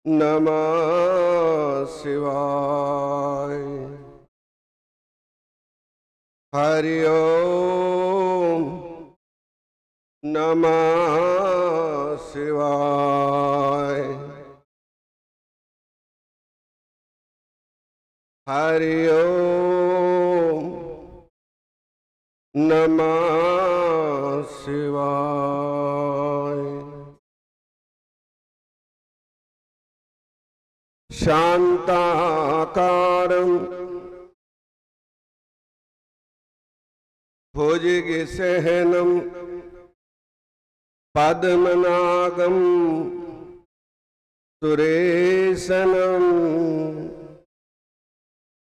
नमः शिवाय। हरि ओम नमः शिवाय। हरि ओम नमः शिवाय। शांताकारं भुजगशयनं पद्मनाभं सुरेशनं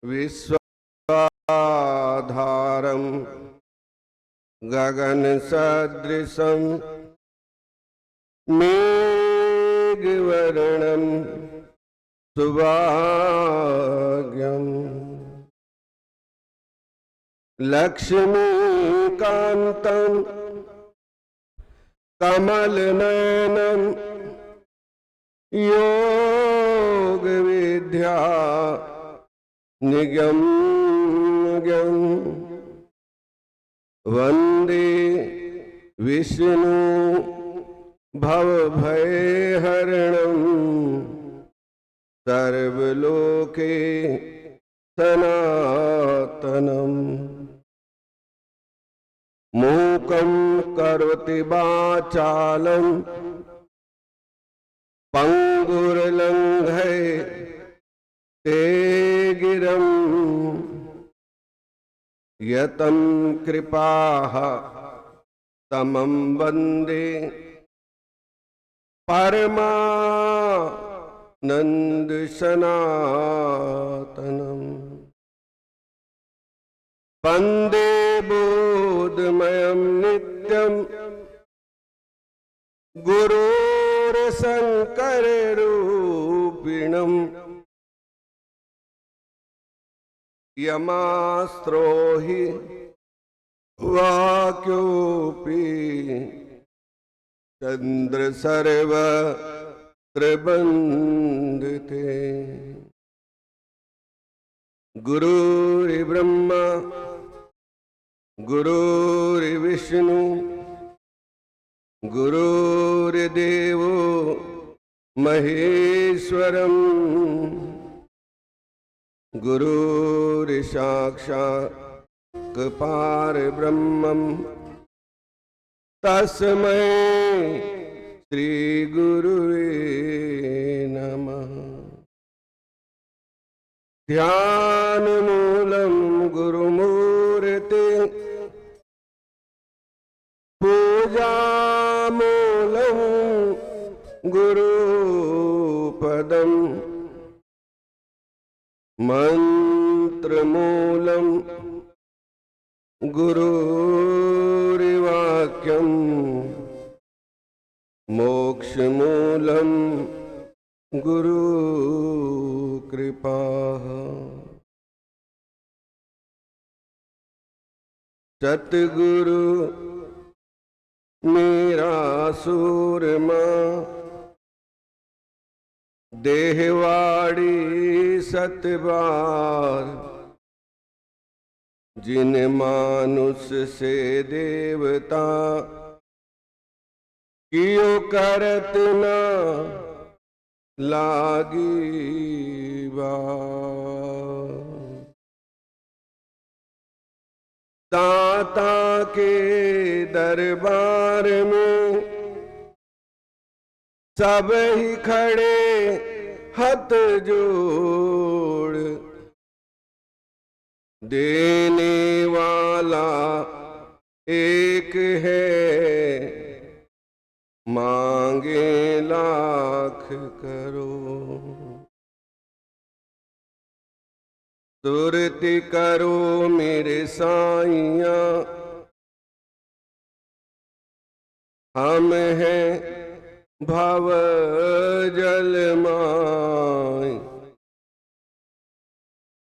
विश्वाधारं गगनसदृशं मेघवर्णं शुभांगं लक्ष्मीकान्तं कमलनयनं योगविद्या निगम्यं वन्दे विष्णु भवभयहरणं सर्वलोके सनातनम्। मूकं करोति वाचालं पंगुर्लंघयते गिरं यतं कृपाः तमं वन्दे परमानंद सनातनम्। वन्दे बोधमयं नित्यं गुरुर्शङ्कररूपिणं यमास्त्रोहि वाक्योऽपि चन्द्रसर्वत्रबन्दिते। गुरुर्ब्रह्मा गुरुर्विष्णु गुरुर्देवो महेश्वरम् गुरुर्साक्षात् परब्रह्मं तस्मै श्री गुरुवे नमः। ध्यानमूलं गुरुमूर्ते पूजामूलं गुरुपदं मंत्रमूलं गुरुर्वाक्यं मोक्षमूलं गुरुकृपा। सतगुरु मेरा सूरमा देहवाड़ी सतबार जिन मानुष से देवता कियो करत न लागी बार। दाता के दरबार में सब ही खड़े हाथ जोड़ देने वाला एक है मांगे लाख करोड़। सुरति करो मेरे साइया हम हैं भव जल माय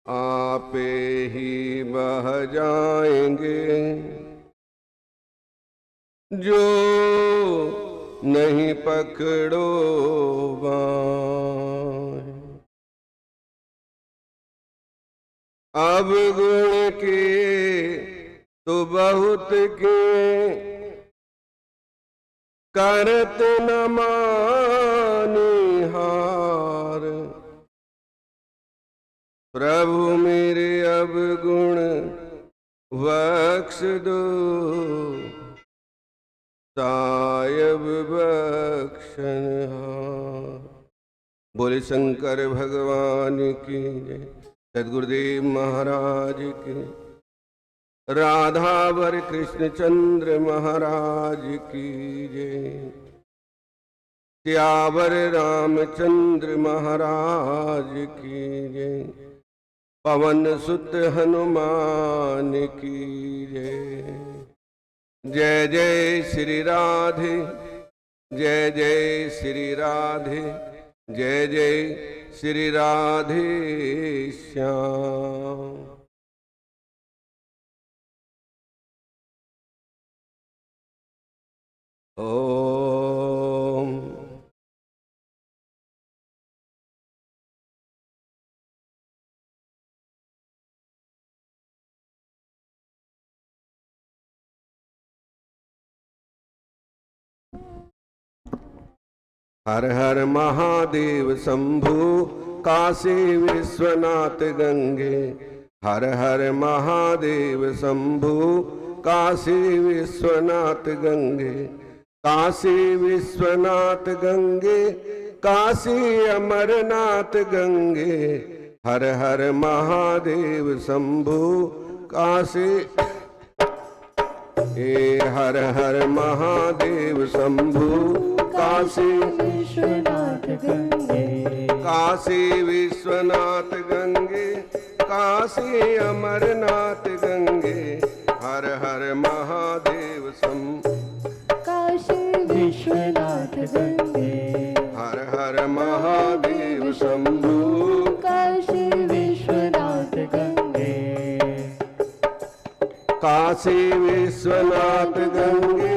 आपे ही बह जाएंगे जो नहीं पकड़ो बाँ। अब गुण के तो बहुत के, करत न मानी हार। प्रभु मेरे अब गुण बख्श दो, सायब बख्शनहार। बोले शंकर भगवान की जय, सद्गुरुदेव महाराज की, राधावर कृष्णचंद्र महाराज की जय, सियावर रामचंद्र महाराज की जय, पवन सुत हनुमान की जय। जय जय श्री राधे, जय जय श्री राधे, जय जय श्री राधे श्याम। ओम हर हर महादेव शंभु, काशी विश्वनाथ गंगे। हर हर महादेव शंभु, काशी विश्वनाथ गंगे। काशी विश्वनाथ गंगे, काशी अमरनाथ गंगे। हर हर महादेव शंभु, काशी हर हर महादेव शंभु, काशी विश्वनाथ गंगे। काशी विश्वनाथ गंगे, काशी अमरनाथ गंगे। हर हर महादेव शंभु, काशी विश्वनाथ गंगे। हर हर महादेव शंभु, काशी विश्वनाथ गंगे। काशी विश्वनाथ गंगे,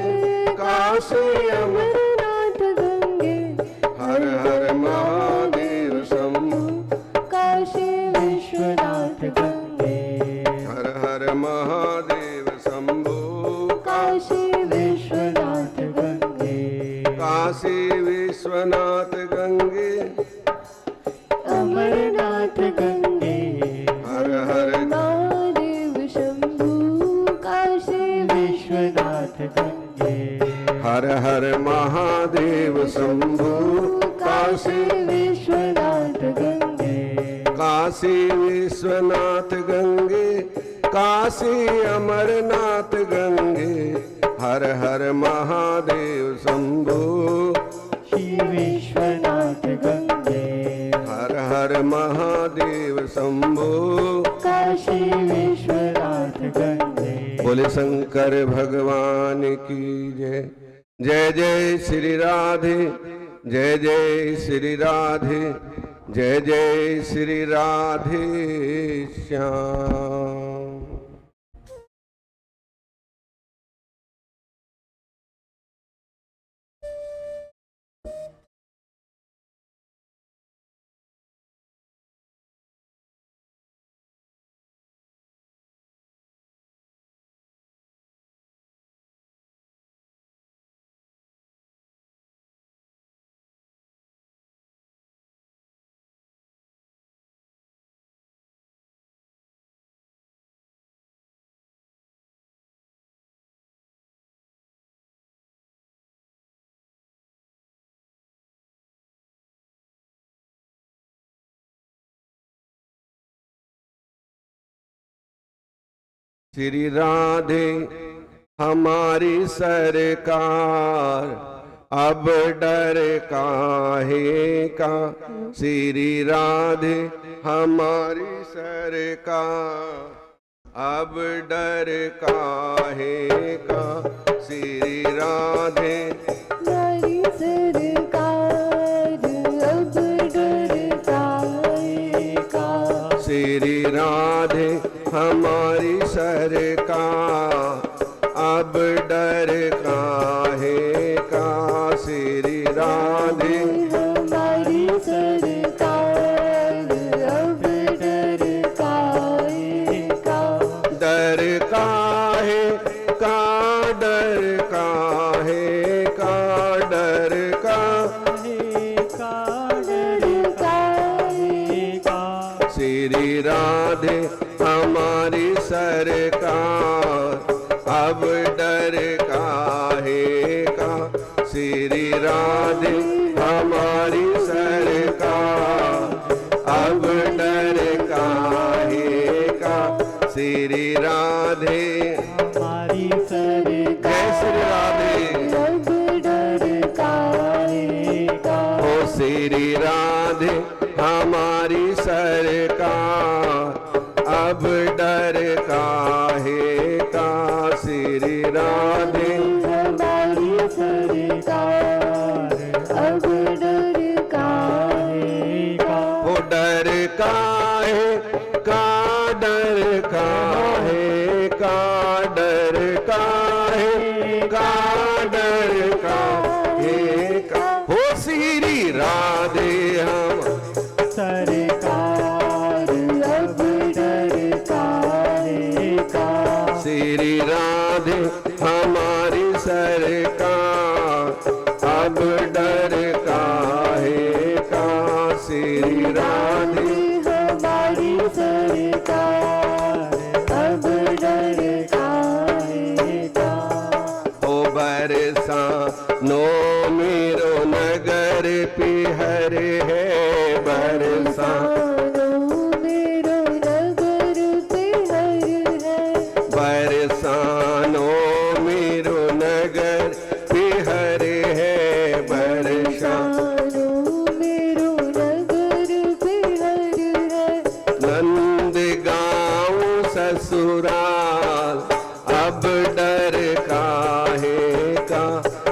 काशी अमरनाथ गंगे। हर हर महादेव शंभु, काशी विश्वनाथ गंगे। हर हर महादेव शंभु, काशी विश्वनाथ गंगे। काशी विश्वनाथ गंगे। अमरनाथ गंगे। हर हर महादेव शंभु, काशी विश्वनाथ गंगे। हर हर महादेव शंभु, काशी विश्वनाथ गंगे। काशी विश्वनाथ गंगे। काशी अमरनाथ गंगे। हर हर महादेव शंभु, श्री विश्वनाथ गंगे। हर हर महादेव शंभु, काशी विश्वनाथ गंगे। बोले शंकर भगवान की जय। जय जय श्री राधे, जय जय श्री राधे, जय जय श्री राधे श्याम। श्री राधे हमारी सरकार, अब डर काहे का। श्री राधे हमारी सरकार, अब डर काहे का। श्री राधे हमारी सरकार, अब डर काहे का। श्री राधे हमारी सरकार, अब डर काहे का। श्री राधे हमारी सरकार, अब डर काहे डर का श्री राधे हमारी सरकार, अब डर काहे का। श्री राधे हमारी सरकार, अब डर काहे का। श्री राधे हमारी सरकार, जय श्री राधे। अब डर काहे का। ओ श्री राधे हमारी सरकार, अब डर काहे का। श्री राधे हमारी सरकार, अब डर काहे का। ओ डर काहे का, डर काहे का, डर काहे का, डर काहे का। हो श्री राधे हम सरकार, अब डर काहे का। श्री राधे हमारी सरकार, अब डर काहे का। श्री राधे हमारी सरकार, अब डर काहे का। ओ बरसा नो मेरो नगर पिहर है, बरसा मेरो नगर पिहर है। बरसानो मेरो नगर पिहर है, बरसा मेरो नगर पिहर है। नंद गाँव ससुराल, अब डर काहे का।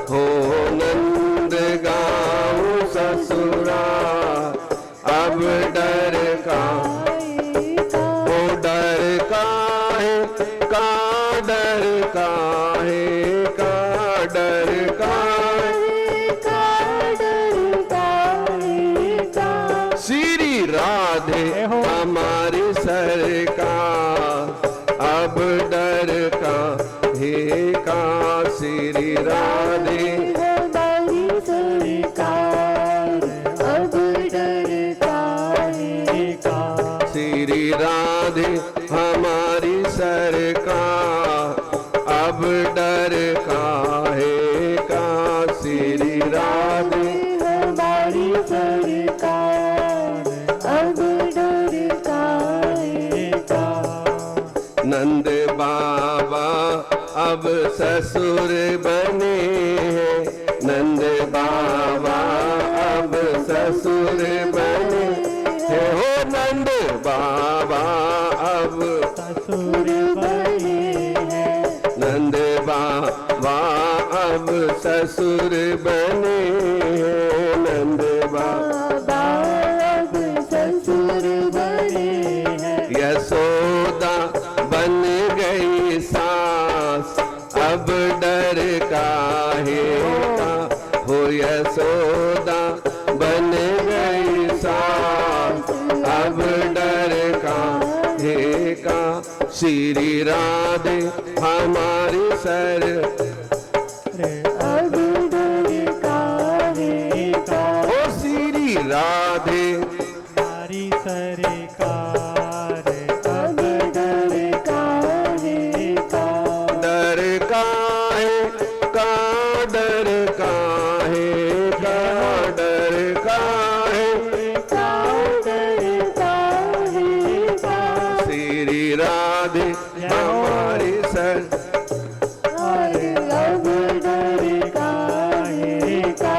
हो नंद गाँव ससुराल, अब डर का। ओ डर काहे का, डर काहे का, डर काहे का। श्री राधे हमारी सरकार, अब डर काहे का। श्री राधे हमारी सरकार, अब डर काहे का। श्री राधे हमारी सरकार, अब डर काहे का। श्री राधे हमारी सरकार, अब डर काहे का। नंद बाबा अब ससुर बने हैं, नंद बाबा अब ससुर बने हैं। हो नंद बाबा अब ससुर बने हैं। नंद बाबा अब ससुर बने हैं, नंद बाबा अब ससुर बने हैं। यशोदा बन गई सास, अब डर काहे का। हो यशोदा बन गई सास, अब डर काहे का। श्री राधे हमारी सर, अब डर काहे का। ओ श्री राधे हमारी सरकार, अब डर काहे का। डर काहे का, डर काहे का, डर काहे डर काहे का। श्री राधे हमारी सर, और अब डर काहे का।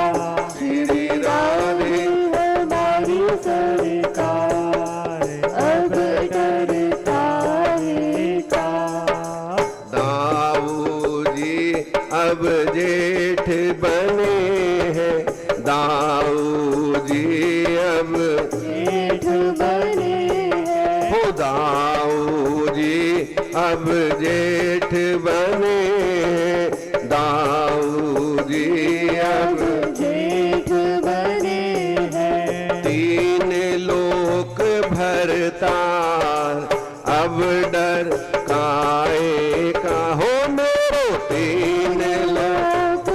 श्री राधे हमारी सरकार, अब डर काहे का। दाऊ जी अब जेठ बने हैं, दाऊ जी अब जेठ बने हैं। हो दाऊ जी अब जेठ बने हैं, दाऊ जी अब जेठ बने हैं। तीन लोक भरतार, अब डर काहे का। हो मेरो तीन लोक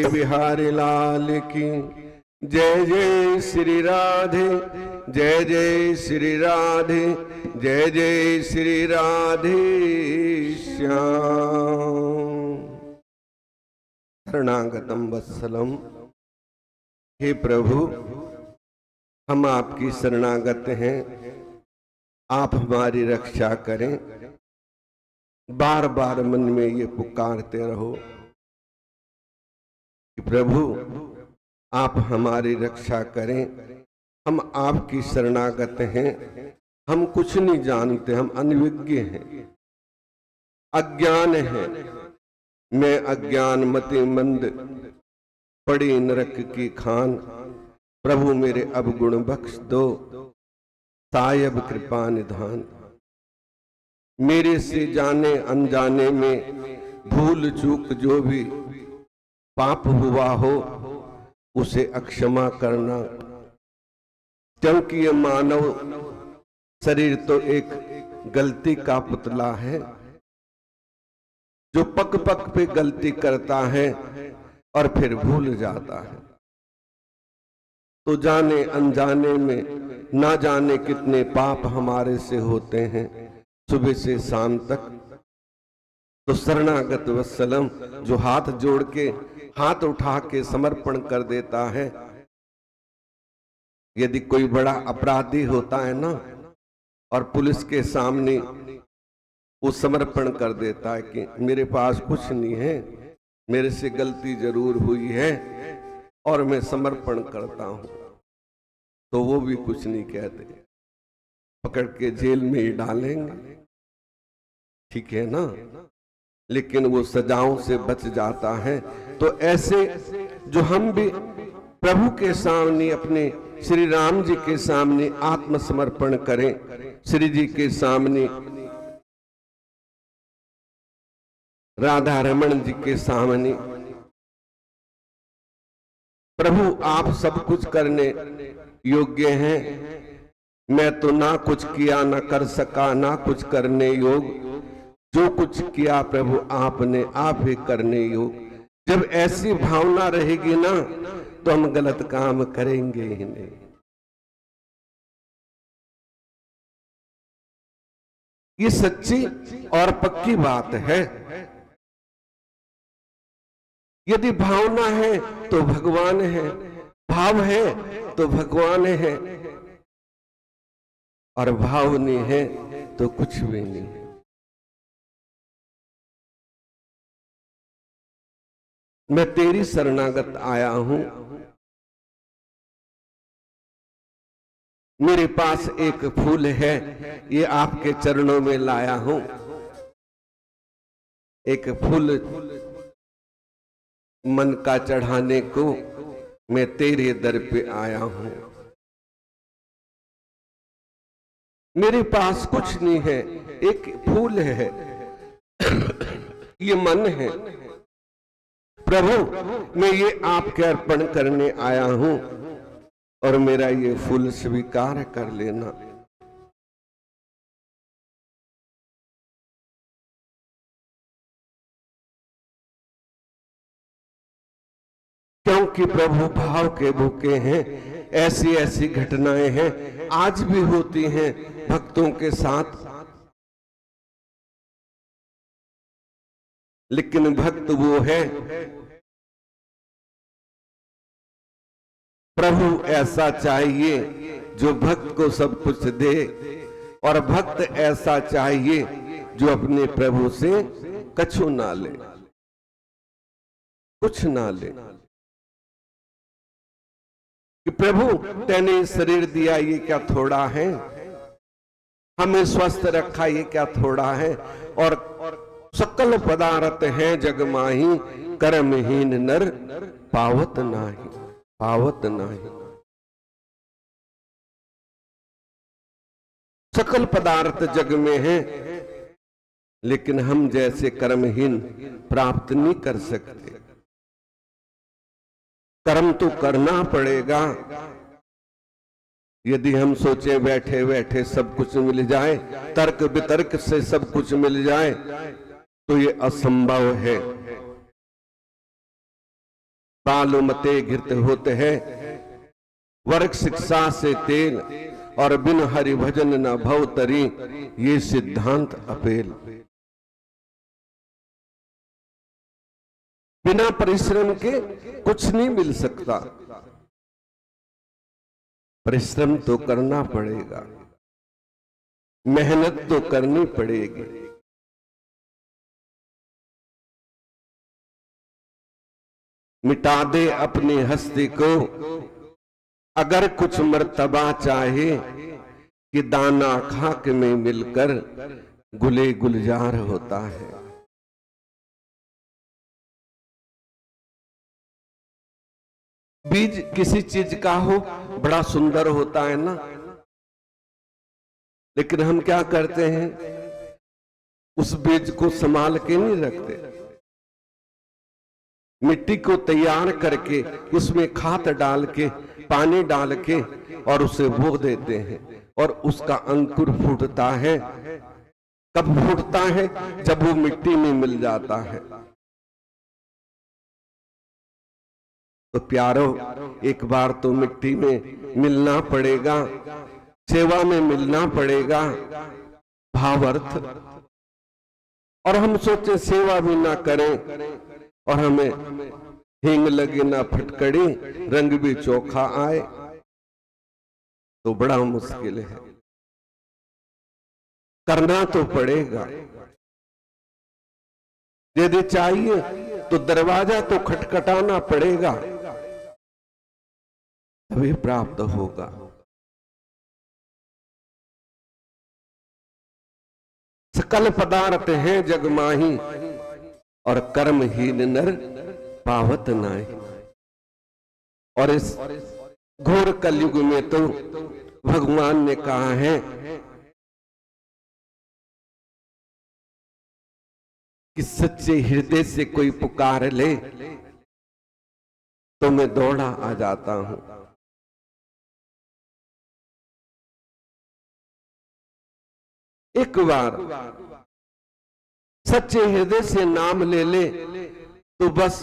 बिहारी लाल की जय जय श्री राधे, जय जय श्री राधे, जय जय श्री राधे श्याम। शरणागतम वत्सलम, हे प्रभु हम आपकी शरणागत हैं, आप हमारी रक्षा करें। बार बार मन में ये पुकारते रहो कि प्रभु आप हमारी रक्षा करें। हम आपकी शरणागत हैं, हम कुछ नहीं जानते, हम अनविज्ञ हैं, अज्ञान हैं। मैं अज्ञान मति मंद पड़ी नरक की खान, प्रभु मेरे अवगुण बख्श दो, सायब कृपा निधान। मेरे से जाने अनजाने में भूल चूक जो भी पाप हुआ हो उसे अक्षमा करना, क्योंकि ये मानव शरीर तो एक गलती का पुतला है जो पक पक पे गलती करता है और फिर भूल जाता है। तो जाने अनजाने में ना जाने कितने पाप हमारे से होते हैं सुबह से शाम तक। तो शरणागत वत्सलम जो हाथ जोड़ के हाथ उठा के समर्पण कर देता है, यदि कोई बड़ा अपराधी होता है ना और पुलिस के सामने वो समर्पण कर देता है कि मेरे पास कुछ नहीं है, मेरे से गलती जरूर हुई है और मैं समर्पण करता हूं, तो वो भी कुछ नहीं कहते, पकड़ के जेल में ही डालेंगे, ठीक है ना। लेकिन वो सजाओं से बच जाता है। तो ऐसे जो हम भी प्रभु के सामने, अपने श्री राम जी के सामने आत्मसमर्पण करें, श्री जी के सामने, राधा रमन जी के सामने, प्रभु आप सब कुछ करने योग्य हैं, मैं तो ना कुछ किया ना कर सका, ना कुछ करने योग, जो कुछ किया प्रभु आपने, आप ही करने योग। जब ऐसी भावना रहेगी ना तो हम गलत काम करेंगे ही नहीं। ये सच्ची और पक्की बात है। यदि भावना है तो भगवान है, भाव है तो भगवान है, और भाव नहीं है तो कुछ भी नहीं है। मैं तेरी शरणागत आया हूं, मेरे पास एक फूल है, ये आपके चरणों में लाया हूं। एक फूल मन का चढ़ाने को मैं तेरे दर पे आया हूं। मेरे पास कुछ नहीं है, एक फूल है, ये मन है। प्रभु मैं ये आपके अर्पण करने आया हूं और मेरा ये फूल स्वीकार कर लेना। क्योंकि प्रभु भाव के भूखे हैं। ऐसी ऐसी घटनाएं हैं, आज भी होती हैं भक्तों के साथ, लेकिन भक्त वो है, प्रभु ऐसा चाहिए जो भक्त को सब कुछ दे, और भक्त ऐसा चाहिए जो अपने प्रभु से कछु ना ले, कुछ ना ले। कि प्रभु तेने शरीर दिया ये क्या थोड़ा है, हमें स्वस्थ रखा ये क्या थोड़ा है, और सकल पदार्थ हैं जग माही, कर्महीन नर पावत नाही, पावत नाही। सकल पदार्थ जग में हैं, लेकिन हम जैसे कर्महीन प्राप्त नहीं कर सकते। कर्म तो करना पड़ेगा। यदि हम सोचे बैठे बैठे सब कुछ मिल जाए, तर्क वितर्क से सब कुछ मिल जाए, तो ये असंभव है। बालुमते घृत होते हैं, वर्ग शिक्षा से तेल, और बिन हरि भजन न भव तरी, ये सिद्धांत अपेल। बिना परिश्रम के कुछ नहीं मिल सकता, परिश्रम तो करना पड़ेगा, मेहनत तो करनी पड़ेगी। मिटा दे अपनी हस्ती को अगर कुछ मर्तबा चाहे, कि दाना खाक में मिलकर गुले गुलजार होता है। बीज किसी चीज का हो बड़ा सुंदर होता है ना, लेकिन हम क्या करते हैं, उस बीज को संभाल के नहीं रखते। मिट्टी को तैयार करके उसमें खाद डाल के, पानी डाल के और उसे बो देते हैं, और उसका अंकुर फूटता है। कब फूटता है? जब वो मिट्टी में मिल जाता है। तो प्यारो, एक बार तो मिट्टी में मिलना पड़ेगा, सेवा में मिलना पड़ेगा, भावार्थ। और हम सोचे सेवा भी ना करें और हमें हींग लगे ना फटकड़ी, रंग भी चोखा आए, तो बड़ा मुश्किल है। करना तो पड़ेगा। यदि चाहिए तो दरवाजा तो खटखटाना पड़ेगा, तभी प्राप्त होगा। सकल पदार्थ हैं जग माही, और कर्महीन नर पावत नाहि। और इस घोर कलयुग में तो भगवान ने कहा है कि सच्चे हृदय से कोई पुकार ले तो मैं दौड़ा आ जाता हूं। एक बार सच्चे हृदय से नाम ले ले तो बस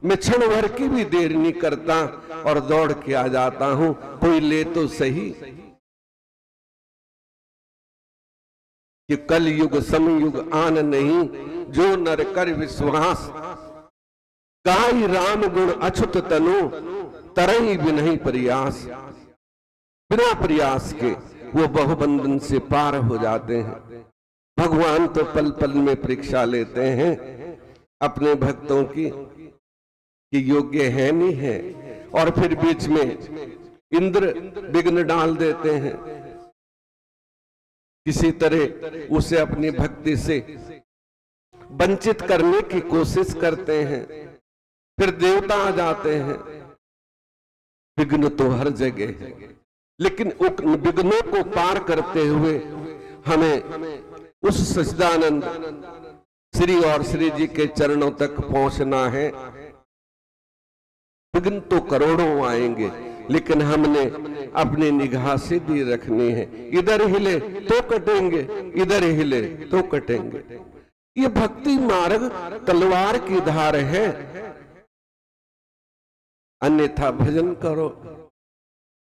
मैं क्षण भर की भी देर नहीं करता और दौड़ के आ जाता हूं। कोई ले तो सही कि कल युग समयुग आन नहीं, जो नर कर विश्वास, गाई राम गुण अछुत तनु, तरई बिनहि प्रयास। बिना प्रयास के वो बहुबंधन से पार हो जाते हैं। भगवान तो पल पल में परीक्षा लेते हैं अपने भक्तों की कि योग्य है नहीं है, और फिर बीच में इंद्र विघ्न डाल देते हैं। किसी तरह उसे अपनी भक्ति से वंचित करने की कोशिश करते हैं। फिर देवता आ जाते हैं। विघ्न तो हर जगह है, लेकिन उन विघ्नों को पार करते हुए हमें उस सच्चिदानंद श्री और श्री जी के चरणों तक पहुंचना है। विघ्न तो करोड़ों आएंगे, लेकिन हमने अपनी निगाह सीधी रखनी है। इधर हिले तो कटेंगे, इधर हिले तो कटेंगे। ये भक्ति मार्ग तलवार की धार है, अन्यथा भजन करो,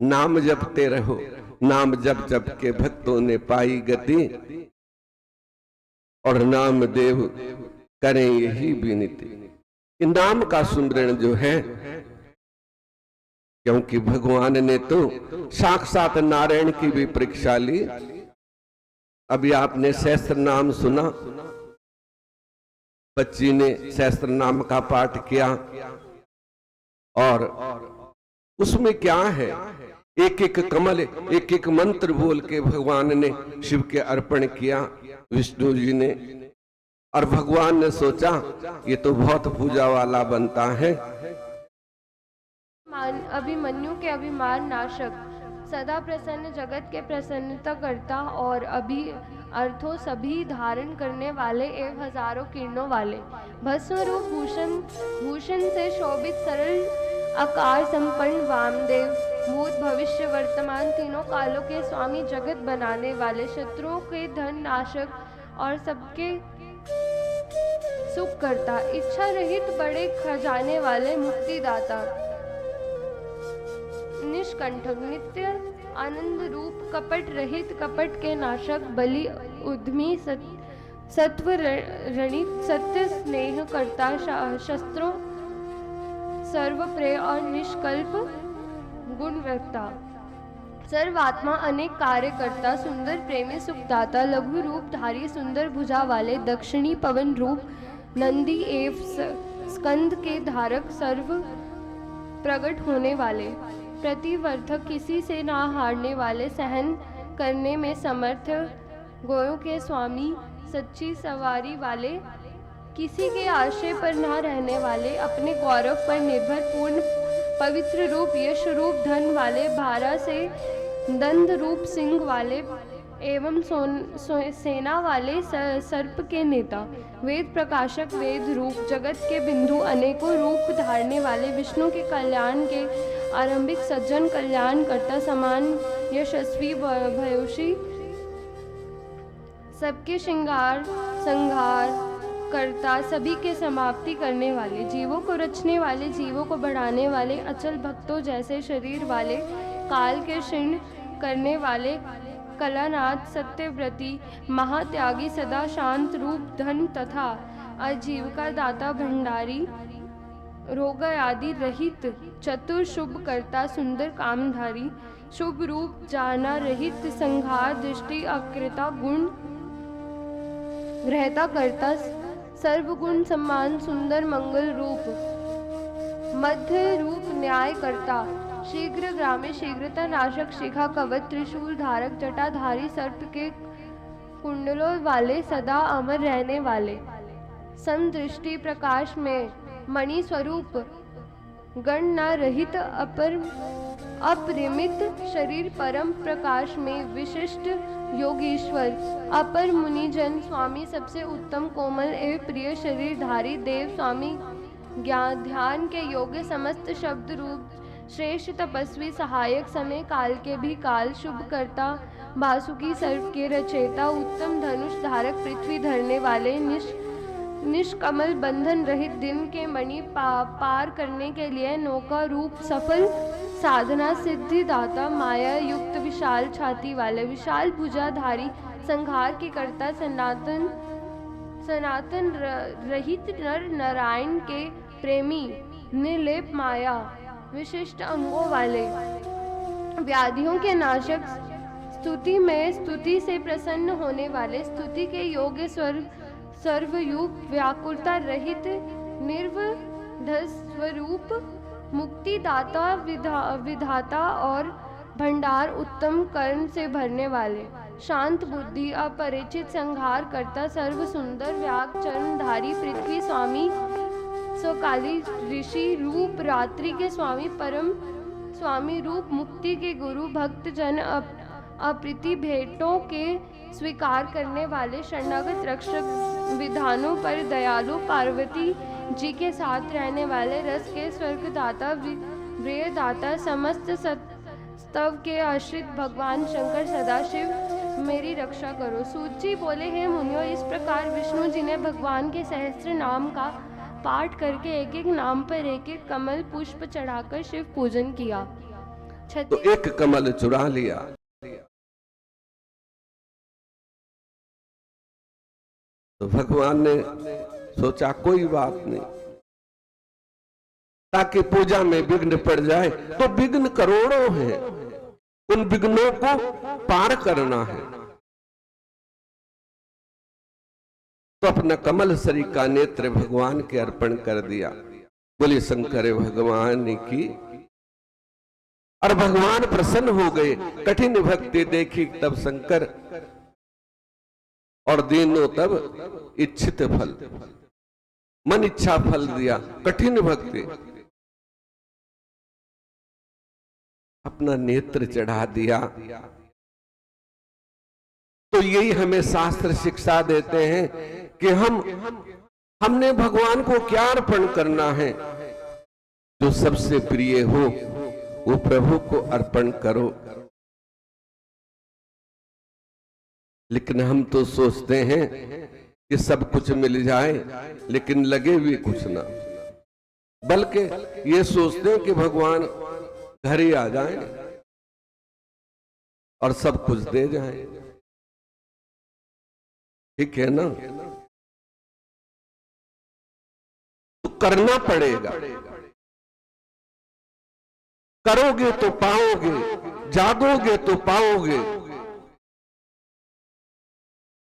नाम जपते रहो। नाम जप जप के भक्तों ने पाई गति, और नाम देव करें यही विनती। नाम का सुमरण जो है, क्योंकि भगवान ने तो साक्षात नारायण की भी परीक्षा ली। अभी आपने सहस्त्र नाम सुना, बच्ची ने सहस्त्र नाम का पाठ किया, और उसमें क्या है, एक एक कमल, एक एक मंत्र बोल के भगवान ने शिव के अर्पण किया, विष्णु जी ने। और भगवान ने सोचा ये तो बहुत पूजा वाला बनता है। अभिमन्यु के अभिमान नाशक, सदा प्रसन्न, जगत के प्रसन्नता करता, और अभी अर्थों सभी धारण करने वाले एवं हजारों किरणों वाले, भस्म रूप भूषण से शोभित, सरल आकार संपन्न वामदेव, भूत भविष्य वर्तमान तीनों कालों के स्वामी, जगत बनाने वाले, शत्रुओं के धन नाशक और सबके सुख करता, इच्छा रहित बड़े खजाने वाले मुक्तिदाता, निष्कंठक नित्य आनंद रूप, कपट रहित कपट के नाशक, बलि उद्यमी सत्व रणित, सत्य स्नेह करता, शस्त्रों सर्वप्रिय और निष्कल्प गुण रखता, सर्वात्मा अनेक कार्य करता, सुंदर प्रेमी सुखदाता, लघु रूप धारी, सुंदर भुजा वाले, दक्षिणी पवन रूप, नंदी एव स्कंद के धारक, सर्व प्रकट होने वाले, प्रतिवर्धक, किसी से ना हारने वाले, सहन करने में समर्थ, गोयों के स्वामी, सच्ची सवारी वाले, किसी के आश्रय पर ना रहने वाले, अपने गौरव पर निर्भर, पूर्ण पवित्र रूप, यश रूप धन वाले, भारा से दंड रूप सिंह वाले एवं सेना वाले, सर्प के नेता, वेद प्रकाशक, वेद रूप, जगत के बिंदु, अनेकों रूप धारने वाले, विष्णु के कल्याण के आरंभिक, सज्जन कल्याण करता, समान यशस्वी भयोषी, सबके श्रृंगार संहार करता, सभी के समाप्ति करने वाले, जीवों को रचने वाले, जीवों को बढ़ाने वाले, अचल भक्तों जैसे शरीर वाले, काल के क्षीण करने वाले, कलानाथ, सत्यव्रती, महात्यागी, सदा शांत रूप, धन तथा आजीविका दाता, भंडारी, रोग आदि रहित, चतुर शुभ करता, सुंदर कामधारी, शुभ रूप, जाना रहित, संहार दृष्टि, अकृता गुण रहता करता, सर्वगुण सम्मान, सुंदर मंगल रूप, मध्य रूप, न्याय करता, शीघ्र ग्रामी, शीघ्रता नाशक, शिखा कवच, त्रिशूल धारक, जटाधारी, सर्प के कुंडलों वाले, सदा अमर रहने वाले, समदृष्टि, प्रकाश में मणि स्वरूप, गण न रहित, अपरिमित शरीर, परम प्रकाश में विशिष्ट योगीश्वर, अपर मुनिजन स्वामी, सबसे उत्तम कोमल एवं प्रिय शरीरधारी, देव स्वामी, ज्ञान ध्यान के योग्य, समस्त शब्द रूप, श्रेष्ठ तपस्वी, सहायक, समय काल के भी काल, शुभ करता, बासुकी सर्प के रचयिता, उत्तम धनुष धारक, पृथ्वी धरने वाले, निष्कमल बंधन रहित, दिन के मणि, पार करने के लिए नौका रूप, सफल साधना सिद्धि दाता, माया युक्त, विशाल छाती वाले, विशाल भुजाधारी, संहार के कर्ता, सनातन रहित, नर नारायण के प्रेमी, निर्लेप माया, विशिष्ट अंगों वाले, व्याधियों के नाशक, स्तुति में स्तुति से प्रसन्न होने वाले, स्तुति के योग्य, सर्वयुग, व्याकुलता रहित, निर्वध स्वरूप, मुक्तिदाता, विधाता और भंडार, उत्तम कर्म से भरने वाले, शांत बुद्धि, अपरिचित, संहार करता, सर्व सुंदर, व्याग चरणधारी, पृथ्वी स्वामी, स्वकाली ऋषि रूप, रात्रि के स्वामी, परम स्वामी रूप, मुक्ति के गुरु, भक्त जन अप्रीति भेंटों के स्वीकार करने वाले, शरणागत रक्षक, विधानों पर दयालु, पार्वती जी के साथ रहने वाले, रस के स्वर्गदाता, प्रियदाता, समस्त स्तव के आश्रित, भगवान शंकर, सदाशिव मेरी रक्षा करो। सूत जी बोले, हे मुनियो, इस प्रकार विष्णु जी ने भगवान के सहस्त्र नाम का पाठ करके एक एक नाम पर एक एक कमल पुष्प चढ़ाकर शिव पूजन किया। तो एक कमल चुरा लिया, तो भगवान ने सोचा कोई बात नहीं, ताकि पूजा में विघ्न पड़ जाए, तो विघ्न करोड़ों हैं, उन विघ्नों को पार करना है, तो अपना कमल सरी का नेत्र भगवान के अर्पण कर दिया। बोले शंकर भगवान की। और भगवान प्रसन्न हो गए, कठिन भक्ति देखी तब शंकर, और दीनों तब इच्छित फल, मन इच्छा फल दिया। कठिन भक्ति, अपना नेत्र चढ़ा दिया। तो यही हमें शास्त्र शिक्षा देते हैं कि हमने भगवान को क्या अर्पण करना है, जो सबसे प्रिय हो वो प्रभु को अर्पण करो। लेकिन हम तो सोचते हैं कि सब कुछ मिल जाए लेकिन लगे भी कुछ ना, बल्कि ये सोचते हैं कि भगवान घर ही आ जाएं और सब कुछ दे जाएं। ठीक है ना? तो करना पड़ेगा, करोगे तो पाओगे, जागोगे तो पाओगे।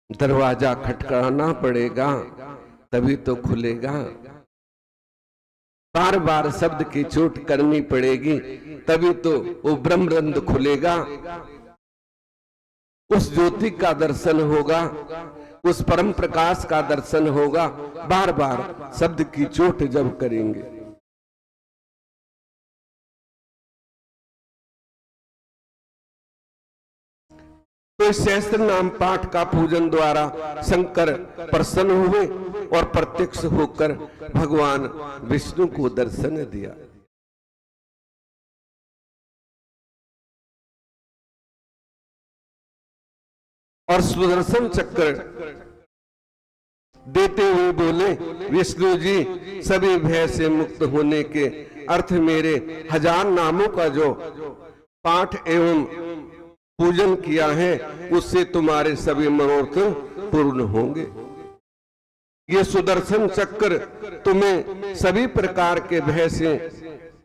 दरवाजा खटखटाना पड़ेगा तभी तो खुलेगा, बार बार शब्द की चोट करनी पड़ेगी तभी तो वो ब्रह्मरंध्र खुलेगा, उस ज्योति का दर्शन होगा, उस परम प्रकाश का दर्शन होगा। बार बार शब्द की चोट जब करेंगे, तो सहस्त्र नाम पाठ का पूजन द्वारा शंकर प्रसन्न हुए और प्रत्यक्ष होकर भगवान विष्णु को दर्शन दिया। और सुदर्शन चक्र देते हुए बोले, विष्णु जी सभी भय से मुक्त होने के अर्थ मेरे 1000 नामों का जो पाठ एवं पूजन किया है उससे तुम्हारे सभी मनोरथ पूर्ण होंगे। ये सुदर्शन चक्र तुम्हें सभी प्रकार के भय से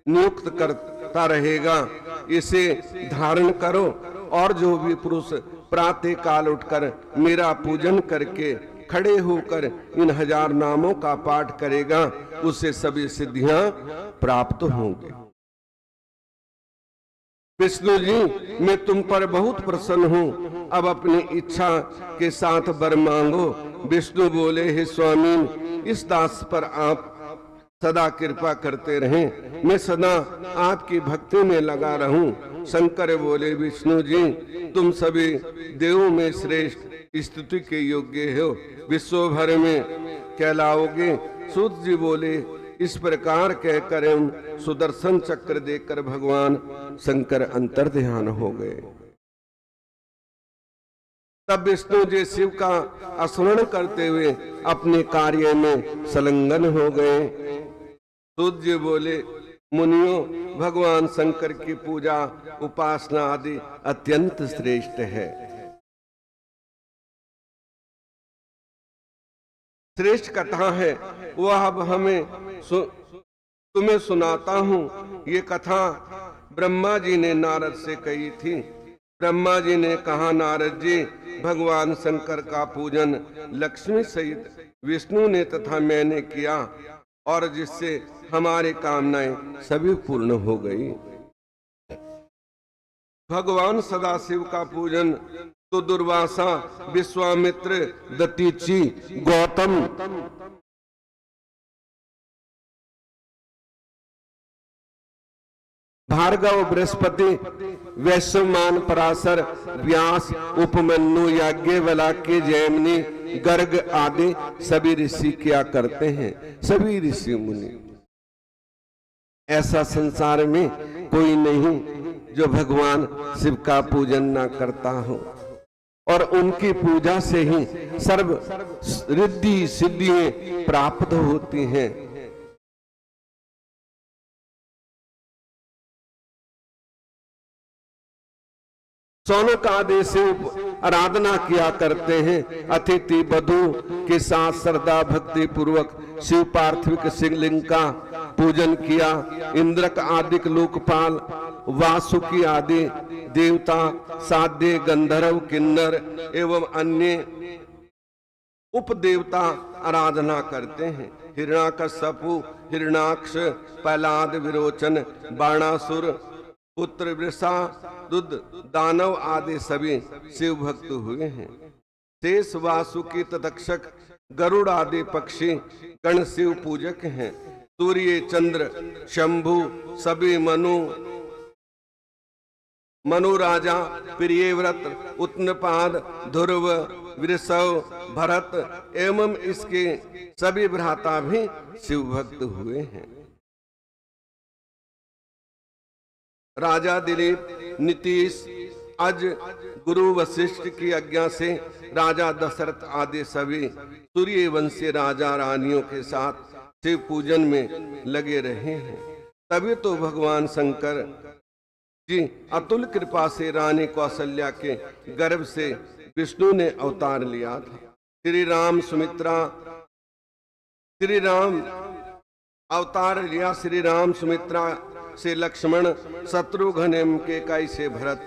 नियुक्त करता रहेगा। इसे धारण करो और जो भी पुरुष प्रातः काल उठकर मेरा पूजन करके खड़े होकर इन 1000 नामों का पाठ करेगा उसे सभी सिद्धियां प्राप्त होंगी। विष्णु जी मैं तुम पर बहुत प्रसन्न हूँ, अब अपनी इच्छा के साथ वर मांगो। विष्णु बोले, हे स्वामी इस दास पर आप सदा कृपा करते रहें, मैं सदा आपकी भक्ति में लगा रहूं। शंकर बोले, विष्णु जी तुम सभी देवों में श्रेष्ठ स्तुति के योग्य हो, विश्व भर में कहलाओगे। सूत जी बोले, इस प्रकार कहकर सुदर्शन चक्र देकर भगवान शंकर अंतर ध्यान हो गए। तब विष्णु जी शिव का स्मरण करते हुए अपने कार्य में संलग्न हो गए। सूत जी बोले, मुनियों भगवान शंकर की पूजा उपासना आदि अत्यंत श्रेष्ठ है। श्रेष्ठ कथा है वह अब हमें तुम्हें सुनाता हूँ। ये कथा ब्रह्मा जी ने नारद से कही थी। ब्रह्मा जी ने कहा, नारद जी भगवान शंकर का पूजन लक्ष्मी सहित विष्णु ने तथा मैंने किया और जिससे हमारी कामनाएं सभी पूर्ण हो गई। भगवान सदाशिव का पूजन तो दुर्वासा, विश्वामित्र, दतीची, गौतम, भार्गव, बृहस्पति, वैश्वमान, पराशर, व्यास, उपमन्यु, याज्ञवल्क्य, जैमिनी, गर्ग आदि सभी ऋषि किया करते हैं। सभी ऋषि मुनि, ऐसा संसार में कोई नहीं जो भगवान शिव का पूजन ना करता हो और उनकी पूजा से ही सर्व रिद्धि सिद्धियां प्राप्त होती हैं। सौनक आदि से आराधना किया करते हैं। अतिथि वधु के साथ श्रद्धा भक्ति पूर्वक शिव पार्थिव शिवलिंग का पूजन किया। इंद्रक आदिक लोकपाल, वासुकी आदि देवता, साध्य, गंधर्व, किन्नर एवं अन्य उपदेवता आराधना करते हैं। हिरण्याकश्यपु, हिरण्याक्ष, प्रहलाद, विरोचन, बाणासुर, पुत्र वृषा, दुध, दानव आदि सभी शिव भक्त हुए हैं। शेष, वासुकी, तक्षक, गरुड़ आदि पक्षी गण शिव पूजक हैं। सूर्य, चंद्र, शंभु सभी मनु राजा, प्रियव्रत, उत्तनपाद, ध्रुव, वृषभ, भरत एवं इसके सभी भ्राता भी शिव भक्त हुए हैं। राजा दिलीप, नीतीश, अज, गुरु वशिष्ठ की आज्ञा से राजा दशरथ आदि सभी सूर्यवंशी राजा रानियों के साथ शिव पूजन में लगे रहे हैं। तभी तो भगवान शंकर जी अतुल कृपा से रानी कौशल्या के गर्भ से विष्णु ने अवतार लिया था। श्री राम अवतार लिया। श्री राम सुमित्रा से लक्ष्मण, शत्रुघ्न एवं कैकेयी से भरत,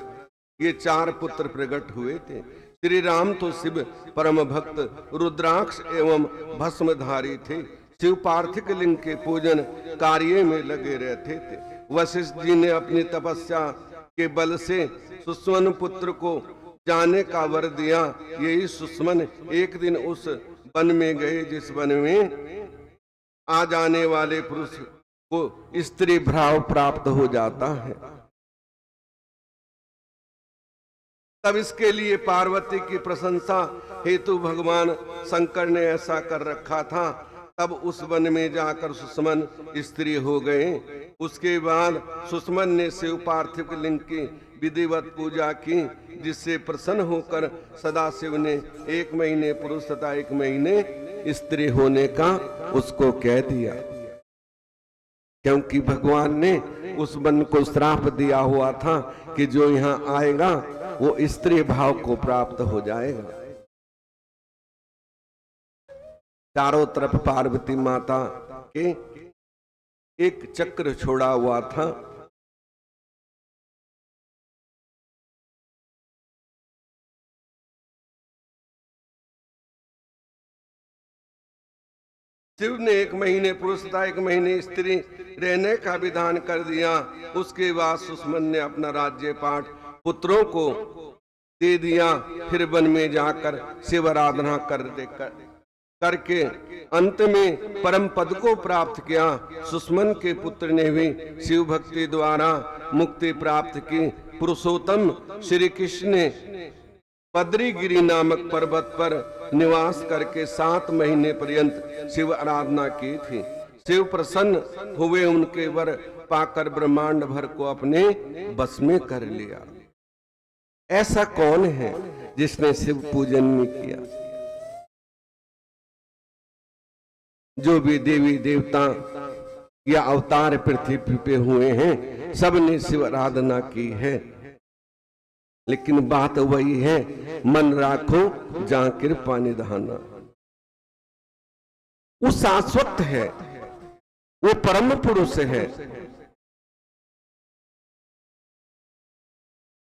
ये 4 पुत्र प्रकट हुए थे। श्री राम तो शिव परम भक्त रुद्राक्ष एवं भस्मधारी थे। शिव पार्थिव लिंग के पूजन कार्य में लगे रहते थे। वशिष्ठ जी ने अपनी तपस्या के बल से सुष्मन पुत्र को जाने का वर दिया। यही सुष्मन एक दिन उस वन में गए जिस वन में आ जाने वाले पुरुष को स्त्री भाव प्राप्त हो जाता है। तब इसके लिए पार्वती की प्रशंसा हेतु भगवान शंकर ने ऐसा कर रखा था। तब उस वन में जाकर सुष्मन स्त्री हो गए। उसके बाद सुष्मन ने शिव पार्थिव लिंग की विधिवत पूजा की, जिससे प्रसन्न होकर सदाशिव ने 1 महीने पुरुष तथा 1 महीने स्त्री होने का उसको कह दिया, क्योंकि भगवान ने उस वन को श्राप दिया हुआ था कि जो यहाँ आएगा वो स्त्री भाव को प्राप्त हो जाएगा। चारों तरफ पार्वती माता के एक चक्र छोड़ा हुआ था। शिव ने 1 महीने पुरुष तथा 1 महीने स्त्री रहने का विधान कर दिया। उसके बाद सुष्मन ने अपना राज्य पाठ पुत्रों को दे दिया। फिर वन में जाकर शिव आराधना करके अंत में परम पद को प्राप्त किया। सुष्मन के पुत्र ने भी शिव भक्ति द्वारा मुक्ति प्राप्त की। पुरुषोत्तम श्री कृष्ण ने बद्रीगिरी नामक पर्वत पर निवास करके 7 महीने पर्यंत शिव आराधना की थी। शिव प्रसन्न हुए, उनके वर पाकर ब्रह्मांड भर को अपने बस में कर लिया। ऐसा कौन है जिसने शिव पूजन नहीं किया? जो भी देवी देवता या अवतार पृथ्वी पे हुए हैं, सबने शिव आराधना की है। लेकिन बात वही है, मन राखो जहां कृपा निधाना। वो शाश्वत है, वो परम पुरुष है,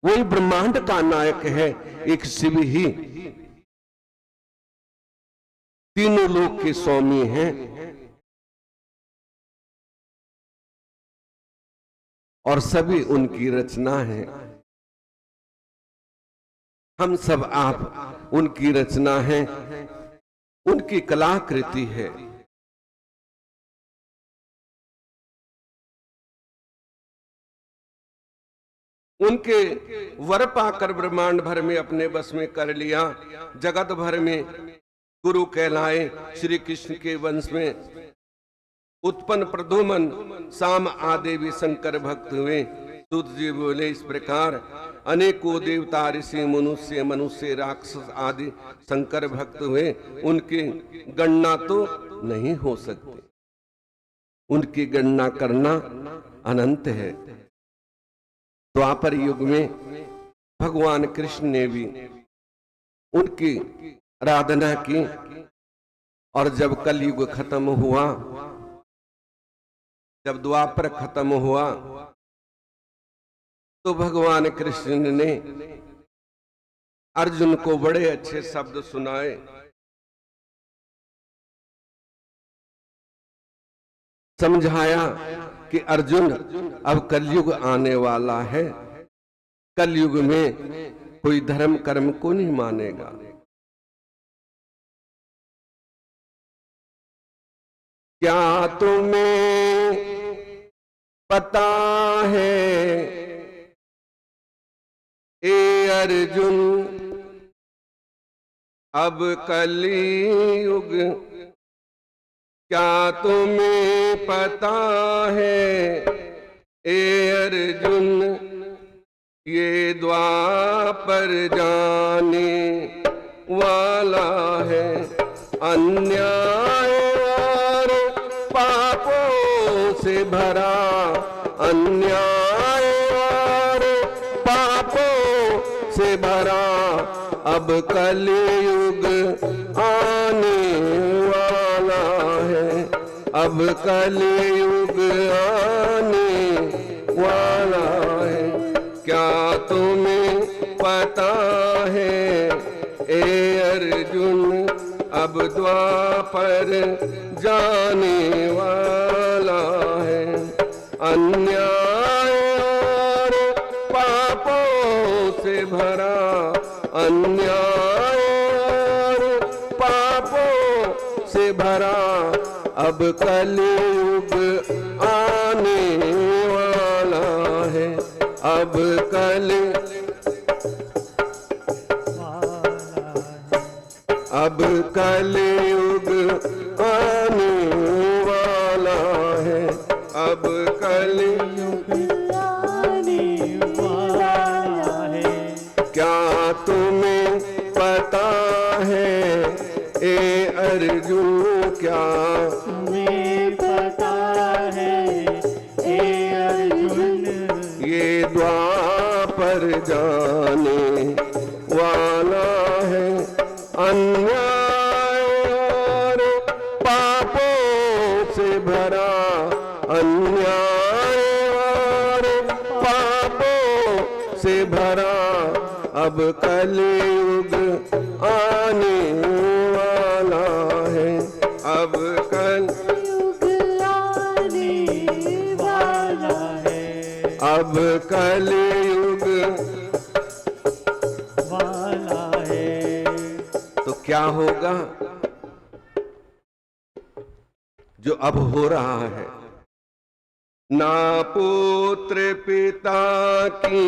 वही ब्रह्मांड का नायक है। एक शिव ही तीनों लोक के स्वामी हैं और सभी उनकी रचना है। हम सब आप उनकी रचना है, उनकी कलाकृति है। उनके वर पाकर ब्रह्मांड भर में अपने बस में कर लिया। जगत भर में गुरु कहलाए। श्री कृष्ण के वंश में उत्पन्न प्रद्युम्न, साम आदि भी शंकर भक्त हुए। सूत जी बोले इस प्रकार, अनेकों देवता ऋषि मनुष्य राक्षस आदि शंकर भक्त हुए। उनकी गणना तो नहीं हो सकती, उनकी गणना करना अनंत है। द्वापर युग में भगवान कृष्ण ने भी उनकी आराधना की, और जब कलयुग खत्म हुआ, जब द्वापर खत्म हुआ, तो भगवान कृष्ण ने अर्जुन को बड़े अच्छे शब्द सुनाए। समझाया कि अर्जुन अब कलयुग आने वाला है, कलयुग में कोई धर्म कर्म को नहीं मानेगा। क्या तुम्हें पता है ए अर्जुन, अब कलयुग, क्या तुम्हें पता है ए अर्जुन, ये द्वापर जाने वाला है। अन्याय और पापों से भरा, अन्याय और पापों से भरा अब कलयुग आने वाला है। अब कलयुग आने वाला है। क्या तुम्हें पता है ए अर्जुन, अब द्वापर जाने वाला है। अन्याय और पापों से भरा, अन्याय और पापों से भरा अब कलयुग आने वाला है। अब कलयुग आने वाला है। अब कलयुग आने वाला है। क्या तुम्हें पता है ए अर्जुन, क्या तुम्हें पता है ए अर्जुन, ये द्वापर जाने वाला है। अन्याय और पापों से भरा, अन्याय और पापों से भरा अब कलयुग आने वाला है। अब कलयुग आने वाला है। अब कलयुग वाला है। तो क्या होगा जो अब हो रहा है? ना पुत्र पिता की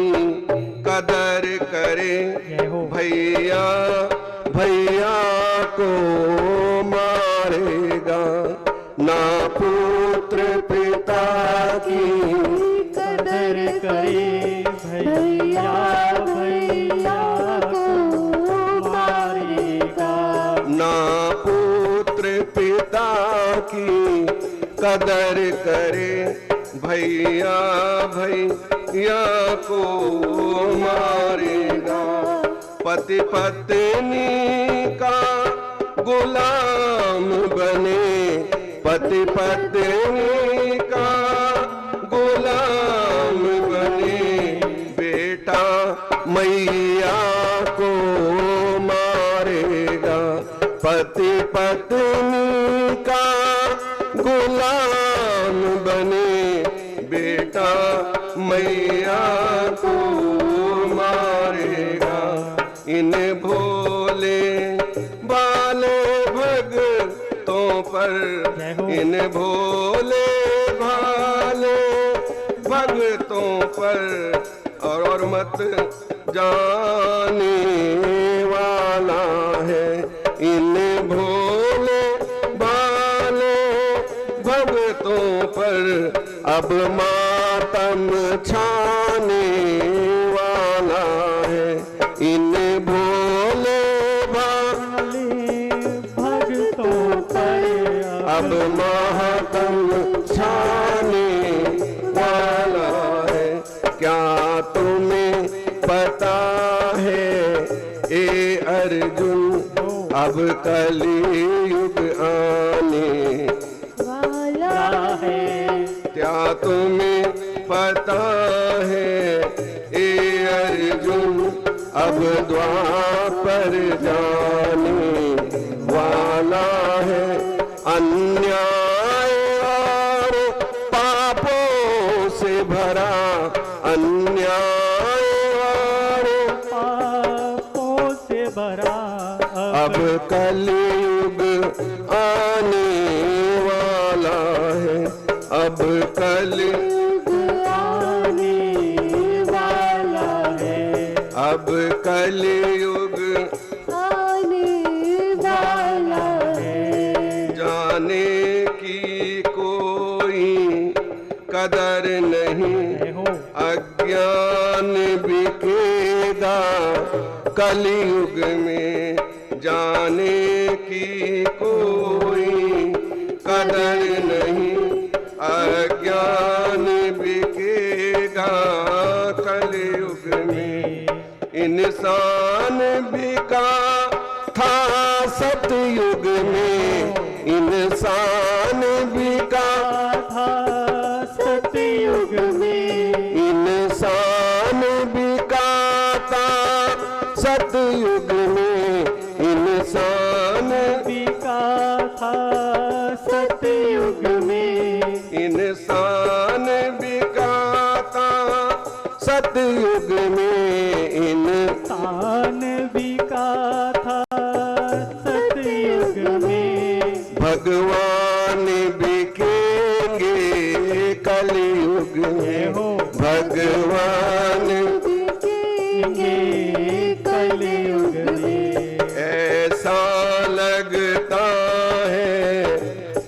कदर करे, भैया भैया को मारेगा। ना पुत्र पिता की कदर करे, भैया भैया को मारेगा। ना पुत्र पिता की कदर करे, भैया भैया को मारेगा। पति पत्नी का गुलाम बने, पति पत्नी का गुलाम बने। बेटा मैया को मारेगा। पति पत्नी का गुलाम बने, बेटा मैया को मारेगा। इन भोले भाले भगतों पर, इन भोले भाले भगतों पर और मत जाने वाला है। इन भोले भाले भगतों पर अब मातम छाने वाला है। इन भोले भाले भगतों पर अब मातम छाने वाला है। क्या तुम्हें पता है ए अर्जुन, अब कलयुग आने वाला है। क्या तुम्हें पता है ए अर्जुन, अब द्वापर जाने वाला है। अन्याय और पापों से भरा, अन्याय और पापों से भरा अब कलयुग आने वाला है। अब कलयुग आने वाला है। अब कलयुग आने वाला है। जाने की कोई कदर नहीं, अज्ञान बिकेगा कलयुग में। जाने की कोई कदर नहीं, अज्ञान बिकेगा कलयुग में। इंसान बिका था सतयुग में, इंसान बिका था सतयुग में, इंसान बिका था सतयुग में, इंसान बिका था सतयुग में, इंसान बिका था सतयुग में, इंसान बिका था सतयुग में, भगवान बिकेंगे कलयुग में, भगवान बिकेंगे कलयुग में। ऐसा लगता है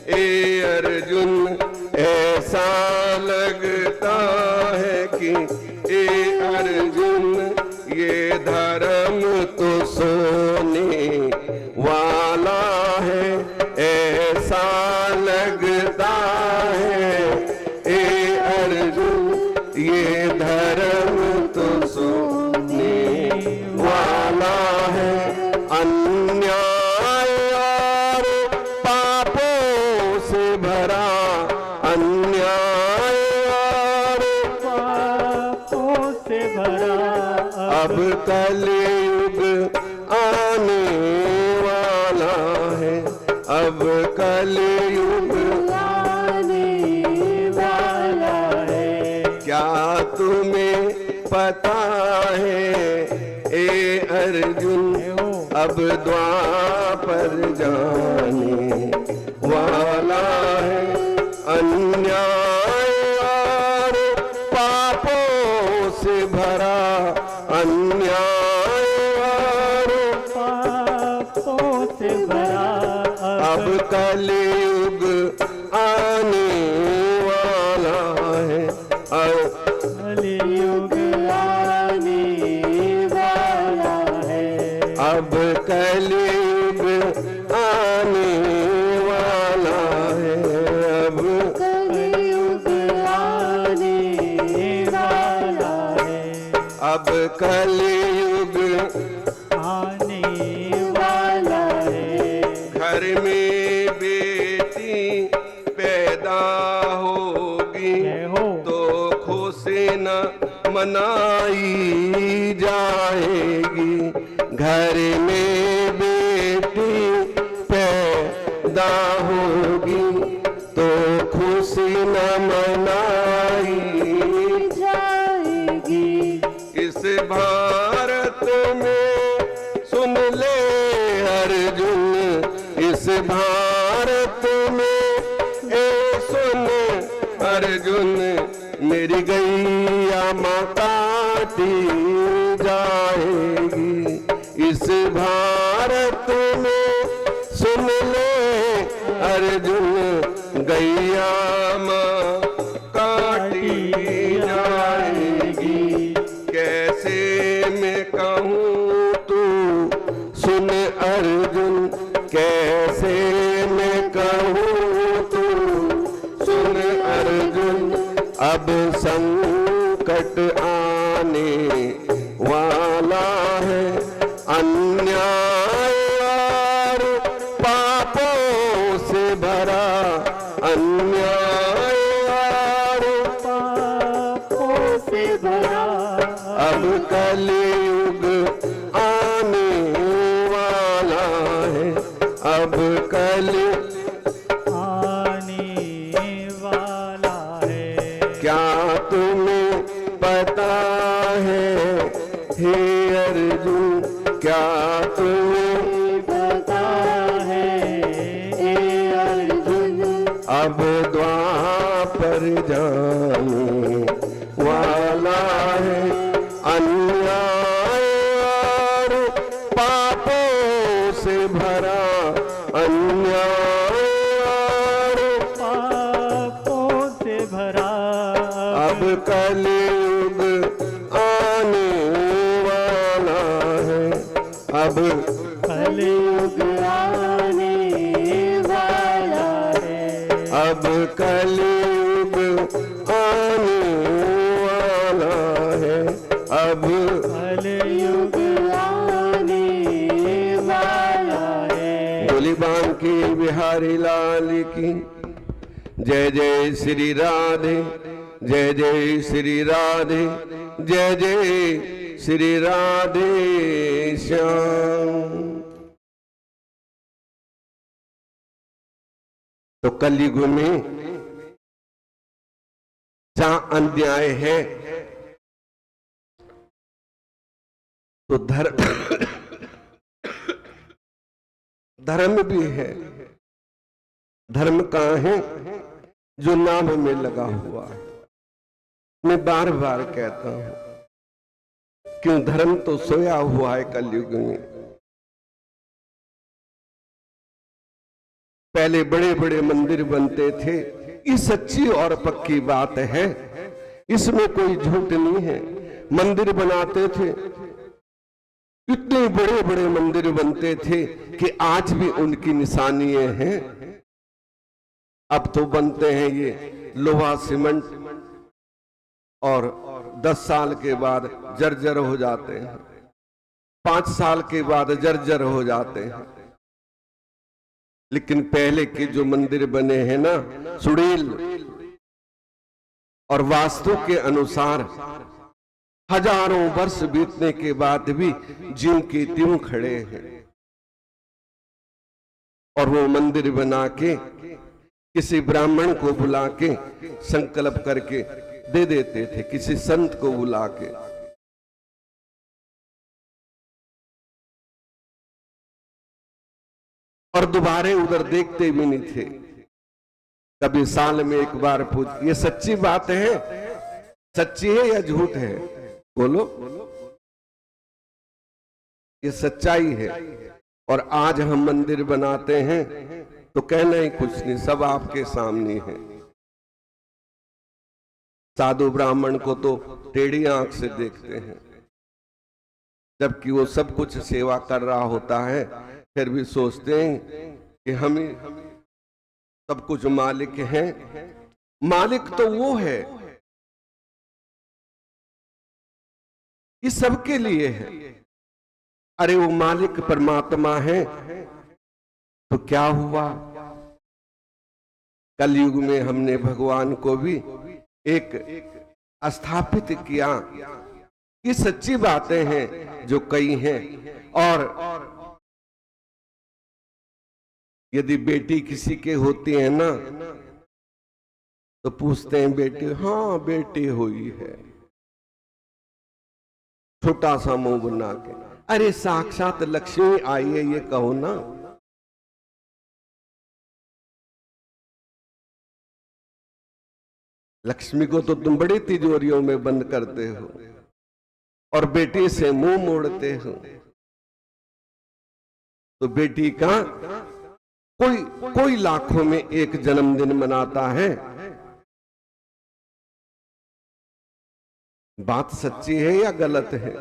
ए अर्जुन, ऐसा लगता है कि ए अर्जुन ये धर्म तो सोने वाला है, ऐसा लगता है ए अर्जुन ये धर्म तो सोने वाला है। अन्याय और पापों से भरा, अन्याय और पापों से भरा, अब कलयुग आने वाला है, अब कलयुग आने वाला है। क्या तुम्हें पता है ए अर्जुन, अब द्वापर जाने वाला है। अन्याय और पापों से भरा, अन्याय और पापों से भरा, अब कलयुग आने वाला है, अब कलयुग आने वाला है। अब कलयुग आने वाला है, अब कलयुग आने वाला है। अब कलयुग आने वाला है। घर में बेटी पैदा होगी तो खुशी न मनाई जाएगी, घर में बेटी पैदा होगी तो खुशी न मनाई जाएगी। इस भारत में सुन ले अर्जुन, इस भारत में ए सुन अर्जुन, मेरी गैया माँ काटी जाएगी। इस भारत में सुन ले अर्जुन, गैया माँ काटी जाएगी। कैसे मैं कहूँ तू सुन अर्जुन, कैसे मैं कहूँ तू सुन अर्जुन, अब संकट आने वाला है। अन्याय और पापों से भरा, अन्याय और पापों से भरा, अब कलयुग आने वाला है, अब कलयुग आने वाला है। क्या तुम्हें पता है हे अर्जुन, क्या तुम्हें पता है ए अर्जुन, अब द्वापर जाने वाला है। अन्याय और पापों से भरा, अन्याय और पापों से भरा, अब कलयुग आने वाला है, अब कलयुग कलयुग आने वाला है। अब कलयुग आने वाला है। अब कलयुग आने वाला है। बोली बांके बिहारी लाल की जय जय श्री राधे, जय जय श्री राधे, जय जय श्री राधे श्याम। तो कलयुग में जहां अन्याय है तो धर्म भी है। धर्म कहाँ है? जो नाम में लगा हुआ है। मैं बार बार कहता हूं क्यों धर्म तो सोया हुआ है कलयुग में। पहले बड़े बड़े मंदिर बनते थे, ये सच्ची और पक्की बात है, इसमें कोई झूठ नहीं है। मंदिर बनाते थे, इतने बड़े बड़े मंदिर बनते थे कि आज भी उनकी निशानियां हैं। अब तो बनते हैं ये लोहा सीमेंट और 10 साल के बाद जर्जर हो जाते हैं, 5 साल के बाद जर्जर हो जाते हैं। लेकिन पहले के जो मंदिर बने हैं ना, सुड़ील और वास्तु के अनुसार हजारों वर्ष बीतने के बाद भी ज्यों के त्यों खड़े हैं। और वो मंदिर बना के किसी ब्राह्मण को बुला के संकल्प करके दे देते थे, किसी संत को बुला के। और दोबारे उधर देखते भी नहीं थे। कभी साल में एक बार पूछ, ये सच्ची बात है, सच्ची है या झूठ है? बोलो। ये सच्चाई है। और आज हम मंदिर बनाते हैं तो कहना ही कुछ नहीं, सब आपके सामने है। साधु ब्राह्मण को तो टेढ़ी आंख से देखते हैं, जबकि वो सब कुछ सेवा कर रहा होता है, फिर भी सोचते हैं कि हम सब कुछ मालिक हैं। मालिक तो वो है, ये सबके लिए है। अरे वो मालिक परमात्मा है तो क्या हुआ? कलयुग में हमने भगवान को भी एक स्थापित किया। ये सच्ची बातें हैं जो कई हैं। और यदि बेटी किसी के होती है ना तो पूछते हैं बेटी, हाँ बेटी हुई है, छोटा सा मुंह बना के। अरे साक्षात लक्ष्मी आई है ये कहो ना। लक्ष्मी को तो तुम बड़ी तिजोरियों में बंद करते हो और बेटी से मुंह मोड़ते हो। तो बेटी का कोई लाखों में एक जन्मदिन मनाता है। बात सच्ची है या गलत है?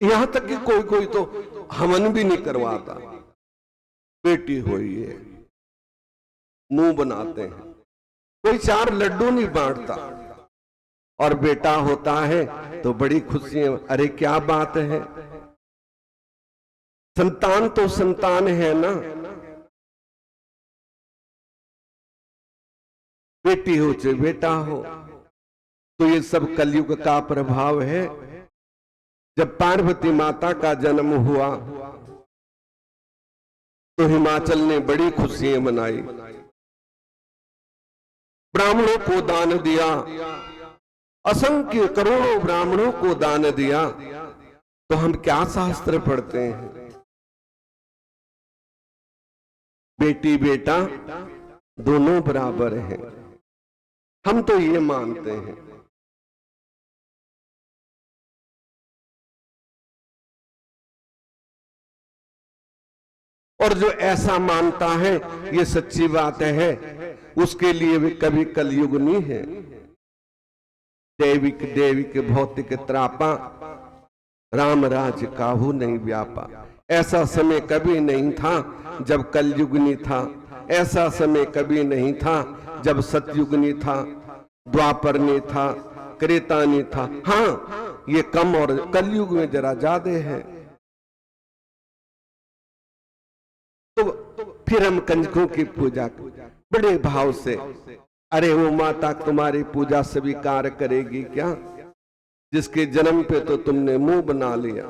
यहां तक कि कोई तो हवन भी नहीं करवाता। बेटी हुई है, मुंह बनाते हैं। कोई 4 लड्डू नहीं बांटता। और बेटा होता है तो बड़ी खुशी है। अरे क्या बात है, संतान तो संतान है ना। बेटी हो चाहे बेटा हो। तो ये सब कलयुग का प्रभाव है। जब पार्वती माता का जन्म हुआ तो हिमाचल ने बड़ी खुशियां मनाई, ब्राह्मणों को दान दिया, असंख्य करोड़ों ब्राह्मणों को दान दिया। तो हम क्या शास्त्र पढ़ते हैं? बेटी बेटा दोनों बराबर हैं। हम तो ये मानते हैं। और जो ऐसा मानता है, ये सच्ची बात है, उसके लिए भी कभी कलयुग नहीं है। दैविक भौतिक त्रापा राम राज काहू नहीं व्यापा। ऐसा समय कभी नहीं था जब कलयुगनी था, ऐसा समय कभी नहीं था जब सतयुगनी था, द्वापर ने था, त्रेता ने था। हाँ, ये कम और कलयुग में जरा ज्यादा है। तो फिर हम कंजकों की पूजा बड़े भाव से, अरे वो माता तुम्हारी पूजा स्वीकार करेगी क्या, जिसके जन्म पे तो तुमने मुंह बना लिया।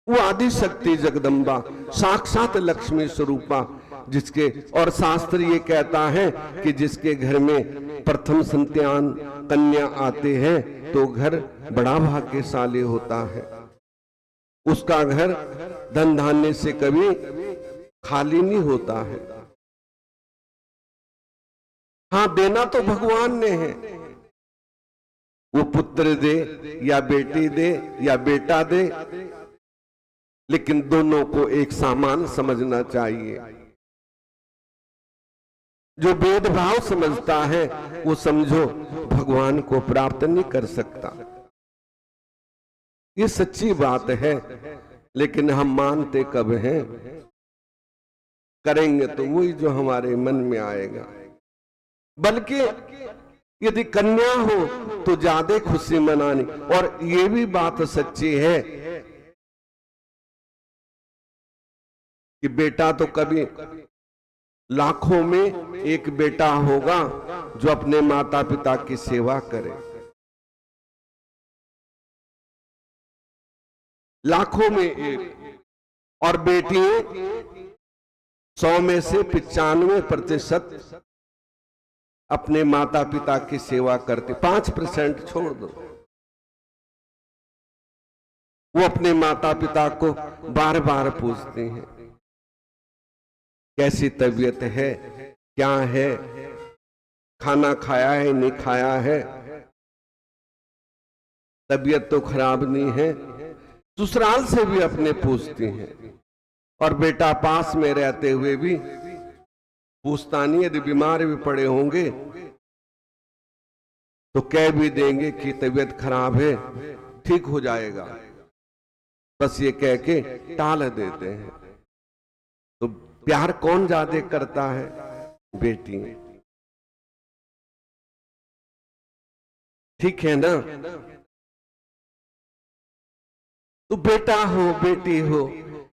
वो आदि शक्ति जगदम्बा, साक्षात लक्ष्मी स्वरूपा, जिसके, और शास्त्र ये कहता है कि जिसके घर में प्रथम संतान कन्या आते हैं तो घर बड़ा भाग्यशाली होता है। उसका घर धन धान्य से कभी खाली नहीं होता है। हाँ, देना तो भगवान ने है, वो पुत्र दे या बेटी दे या बेटा दे, लेकिन दोनों को एक समान समझना चाहिए। जो भेदभाव समझता है वो समझो भगवान को प्राप्त नहीं कर सकता। ये सच्ची बात है, लेकिन हम मानते कब हैं? करेंगे तो वही जो हमारे मन में आएगा। बल्कि यदि कन्या हो तो ज्यादा खुशी मनानी। और ये भी बात सच्ची है कि बेटा तो कभी, लाखों में एक बेटा होगा जो अपने माता पिता की सेवा करे, लाखों में एक। और बेटियां 100 में से 95% अपने माता पिता की सेवा करते। 5% छोड़ दो, वो अपने माता पिता को बार बार पूछते हैं, कैसी तबीयत है, क्या है, खाना खाया है नहीं खाया है, तबीयत तो खराब नहीं है। ससुराल से भी अपने पूछती हैं। और बेटा पास में रहते हुए भी पूछता नहीं। यदि बीमार भी पड़े होंगे तो कह भी देंगे कि तबीयत खराब है, ठीक हो जाएगा, बस ये कह के टाल देते हैं। तो प्यार कौन ज्यादा करता है? बेटी। ठीक है ना? तो बेटा हो बेटी हो,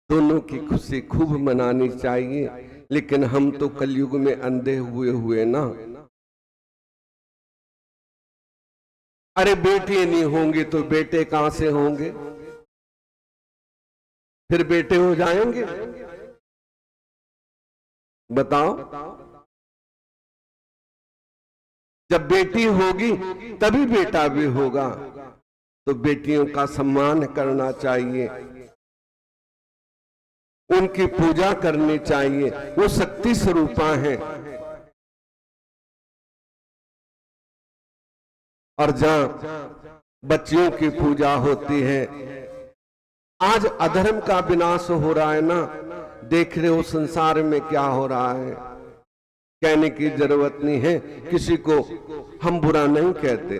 दोनों की खुशी खूब मनानी चाहिए। लेकिन हम तो कलयुग में अंधे हुए ना। अरे बेटी नहीं होंगी तो बेटे कहां से होंगे? फिर बेटे हो जाएंगे? बताओ। जब बेटी होगी तभी बेटा भी होगा। तो बेटियों का सम्मान करना चाहिए, उनकी पूजा करनी चाहिए। वो शक्ति स्वरूपा हैं। और जहां बच्चियों की पूजा होती है, आज अधर्म का विनाश हो रहा है ना। देख रहे हो संसार में क्या हो रहा है। कहने की जरूरत नहीं है, किसी को हम बुरा नहीं कहते,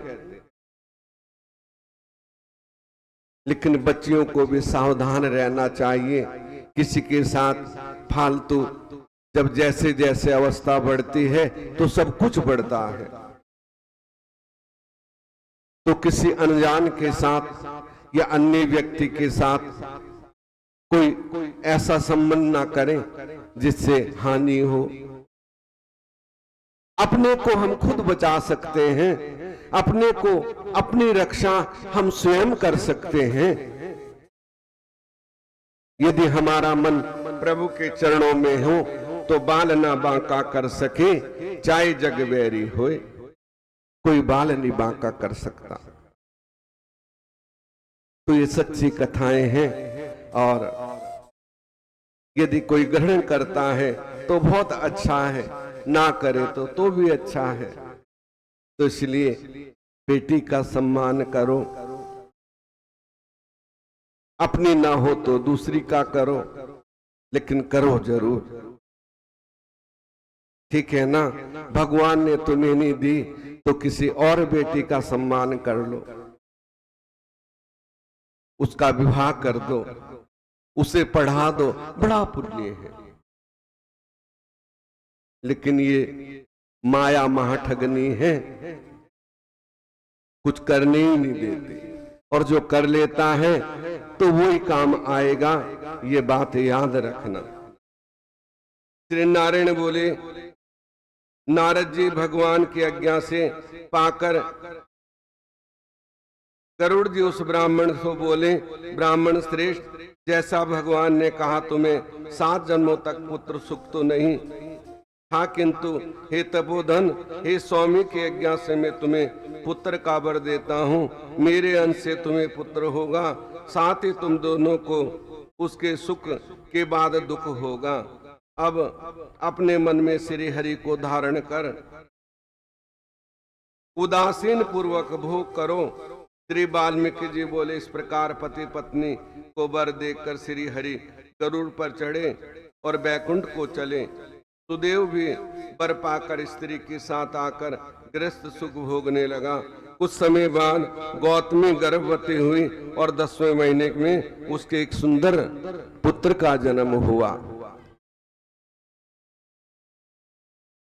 लेकिन बच्चियों को भी सावधान रहना चाहिए। किसी के साथ फालतू, जब जैसे जैसे अवस्था बढ़ती है तो सब कुछ बढ़ता है। तो किसी अनजान के साथ या अन्य व्यक्ति के साथ कोई ऐसा संबंध ना करें जिससे हानि हो। अपने को हम खुद बचा सकते हैं, अपने को, अपनी रक्षा हम स्वयं कर सकते हैं। यदि हमारा मन प्रभु के चरणों में हो तो बाल ना बांका कर सके, चाहे जग बैरी होए। कोई बाल नहीं बांका कर सकता। तो ये सच्ची कथाएं हैं। और यदि कोई ग्रहण करता है तो बहुत अच्छा है, ना करे तो भी अच्छा है। तो इसलिए बेटी का सम्मान करो। अपनी ना हो तो दूसरी का करो, लेकिन करो जरूर। ठीक है ना? भगवान ने तुम्हें नहीं दी तो किसी और बेटी का सम्मान कर लो। उसका विवाह कर दो, उसे पढ़ा दो, बड़ा पुण्य है। लेकिन ये माया महाठगनी है, कुछ करने ही नहीं देती, और जो कर लेता है तो वो ही काम आएगा, ये बात याद रखना। श्री नारायण बोले, नारद जी भगवान की आज्ञा से पाकर गरुड़ जी उस ब्राह्मण को बोले, ब्राह्मण श्रेष्ठ, जैसा भगवान ने कहा तुम्हें 7 जन्मों तक पुत्र सुख तो नहीं था, किंतु हे तपोधन, हे स्वामी की आज्ञा से मैं तुम्हें पुत्र का वर देता हूँ, मेरे अंश से तुम्हें पुत्र होगा, साथ ही तुम दोनों को उसके सुख के बाद दुख होगा। अब अपने मन में श्री हरि को धारण कर उदासीन पूर्वक भोग करो। श्री वाल्मीकि जी बोले, इस प्रकार पति पत्नी को वर देकर श्री हरि गरुड़ पर चढ़े और बैकुंठ को चले। सुदेव भी वर पाकर स्त्री के साथ आकर गृहस्थ सुख भोगने लगा। कुछ समय बाद गौतमी गर्भवती हुई और 10वें महीने में उसके एक सुंदर पुत्र का जन्म हुआ।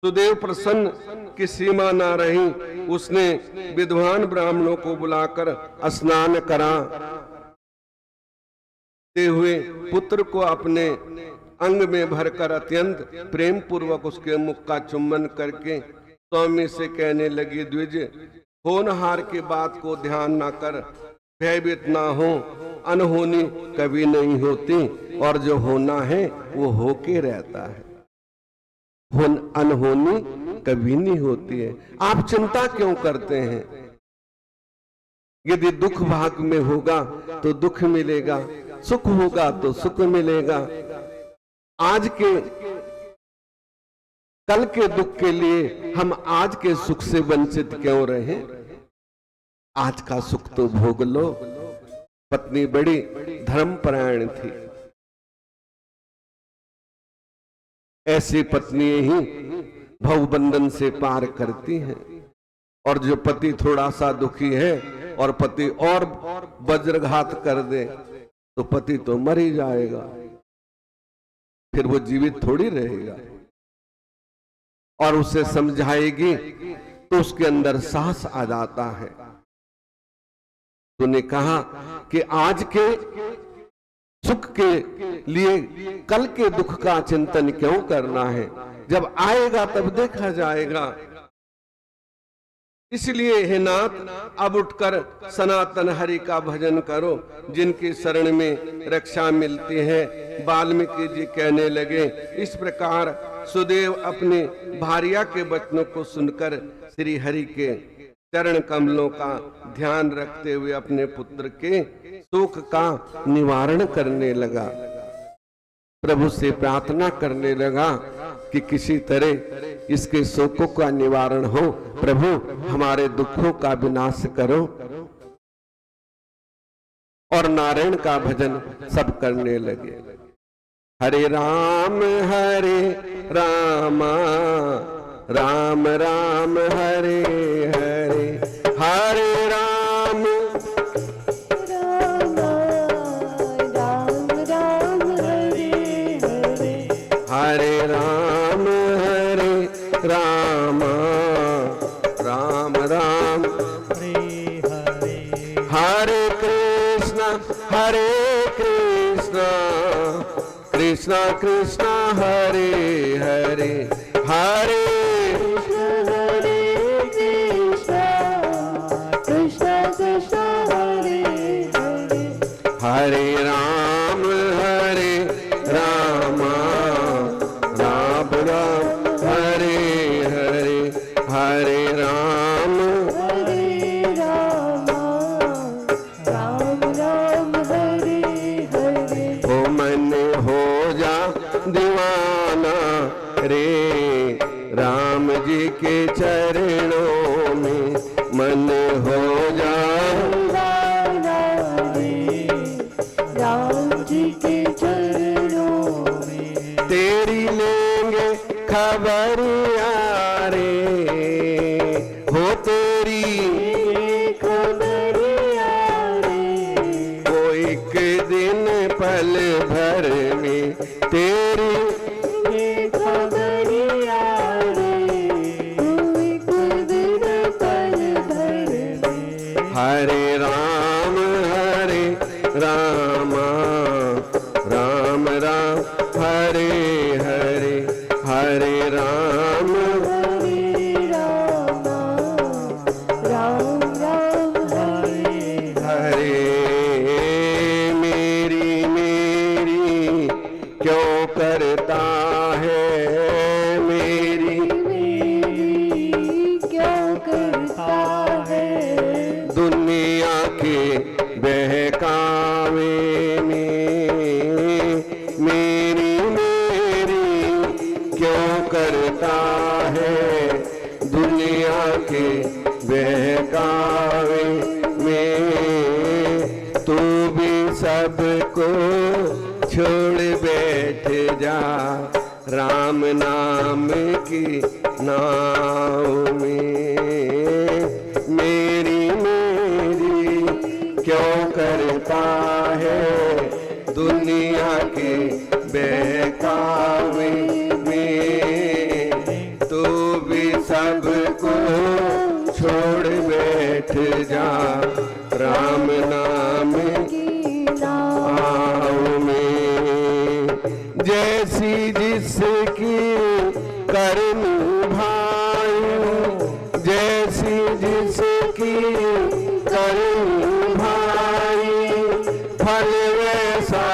सुदेव प्रसन्न की सीमा ना रही, उसने विद्वान ब्राह्मणों को बुलाकर स्नान कराते हुए पुत्र को अपने अंग में भरकर अत्यंत प्रेम पूर्वक उसके मुख का चुम्बन करके स्वामी से कहने लगी, द्विज, होनहार की बात को ध्यान न कर, भयभीत ना हो, अनहोनी कभी नहीं होती और जो होना है वो होके रहता है, अनहोनी कभी नहीं होती है। आप चिंता क्यों करते हैं? यदि दुख भाग में होगा तो दुख मिलेगा, सुख होगा तो सुख मिलेगा। आज के कल के दुख के लिए हम आज के सुख से वंचित क्यों रहे? आज का सुख तो भोग लो। पत्नी बड़ी धर्मपरायण थी। ऐसी पत्नी ही भवबंधन से पार करती हैं। और जो पति थोड़ा सा दुखी है और पति और वज्रघात कर दे तो पति तो मर ही जाएगा, फिर वो जीवित थोड़ी रहेगा। और उसे समझाएगी तो उसके अंदर साहस आ जाता है। तूने कहा कि आज के सुख के लिए कल के दुख का चिंतन क्यों करना है? जब आएगा तब देखा जाएगा। इसलिए हे नाथ, अब उठकर सनातन हरि का भजन करो, जिनकी शरण में रक्षा मिलती है। वाल्मीकि जी कहने लगे, इस प्रकार सुदेव अपनी भार्या के वचनों को सुनकर श्री हरि के चरण कमलों का ध्यान रखते हुए अपने पुत्र के शोक का निवारण करने लगा। प्रभु से प्रार्थना करने लगा कि किसी तरह इसके शोकों का निवारण हो। प्रभु, हमारे दुखों का विनाश करो। और नारायण का भजन सब करने लगे। हरे राम रामा, राम राम हरे हरे, हरे राम राम राम हरे हरे, हरे राम रामा, राम राम हरे हरे, हरे कृष्णा कृष्णा कृष्णा हरे हरे, हरे कृष्ण कृष्ण कृष्ण हरे हरे, हरे राम रामा, राम राम हरे हरे, हरे राम राम राम हरे हरे। ओ मन हो जा दीवाना रे, राम जी के चरणों में मन हो जा, राम जी के चरणों में तेरी लेंगे खबरिया रे, हो तेरी खबरिया रे, कोई मेरी ये खबरिया रे, तू एक दिन पल भर में। हरे राम राम राम हरे हरे, हरे राम हरे राम राम राम हरे हरे। मेरी मेरी क्यों करता है, मेरी मेरी क्यों करता है, दुनिया के बहकावे में। मेरी मेरी क्यों करता है, दुनिया के बहकावे में। तू भी सबको छोड़ बैठ जा, राम नाम की नाव में। मेरी मेरी क्यों करता है, दुनिया के बहकावे में। तू भी सबको छोड़ बैठ जा, राम नाम की नाम आओ में। जैसी जिसकी करनी भाई, जैसी जिसकी करनी भाई, फल वैसा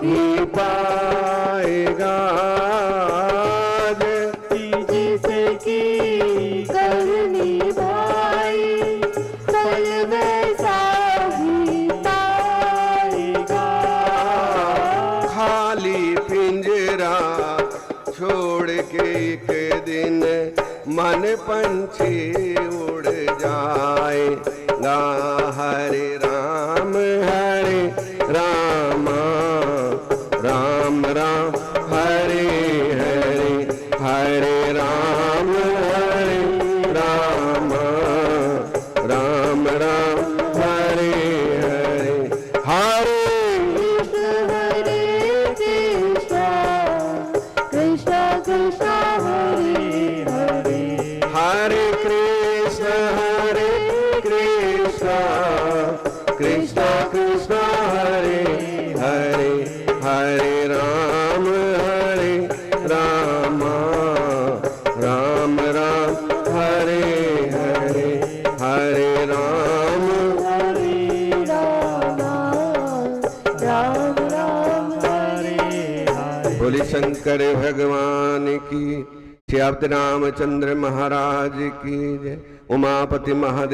ही पाएगा। जिसकी करनी भाई, फल वैसा ही पाएगा। खाली पिंजरा छोड़ के एक दिन मन पंछी उड़ जाएगा। हरे राम राम राम हरे हरे, हरे राम राम राम हरे हरे, हरे हरे कृष्णा कृष्णा कृष्णा हरे हरे, हरे कृष्ण कृष्ण कृष्ण हरे हरे, हरे राम राम हरे हरे, हरे राम। हरे राम राम राम हरे हरे। बोले शंकर भगवान की, श्री रामचंद्र महाराज की जय। उमापति महादेव।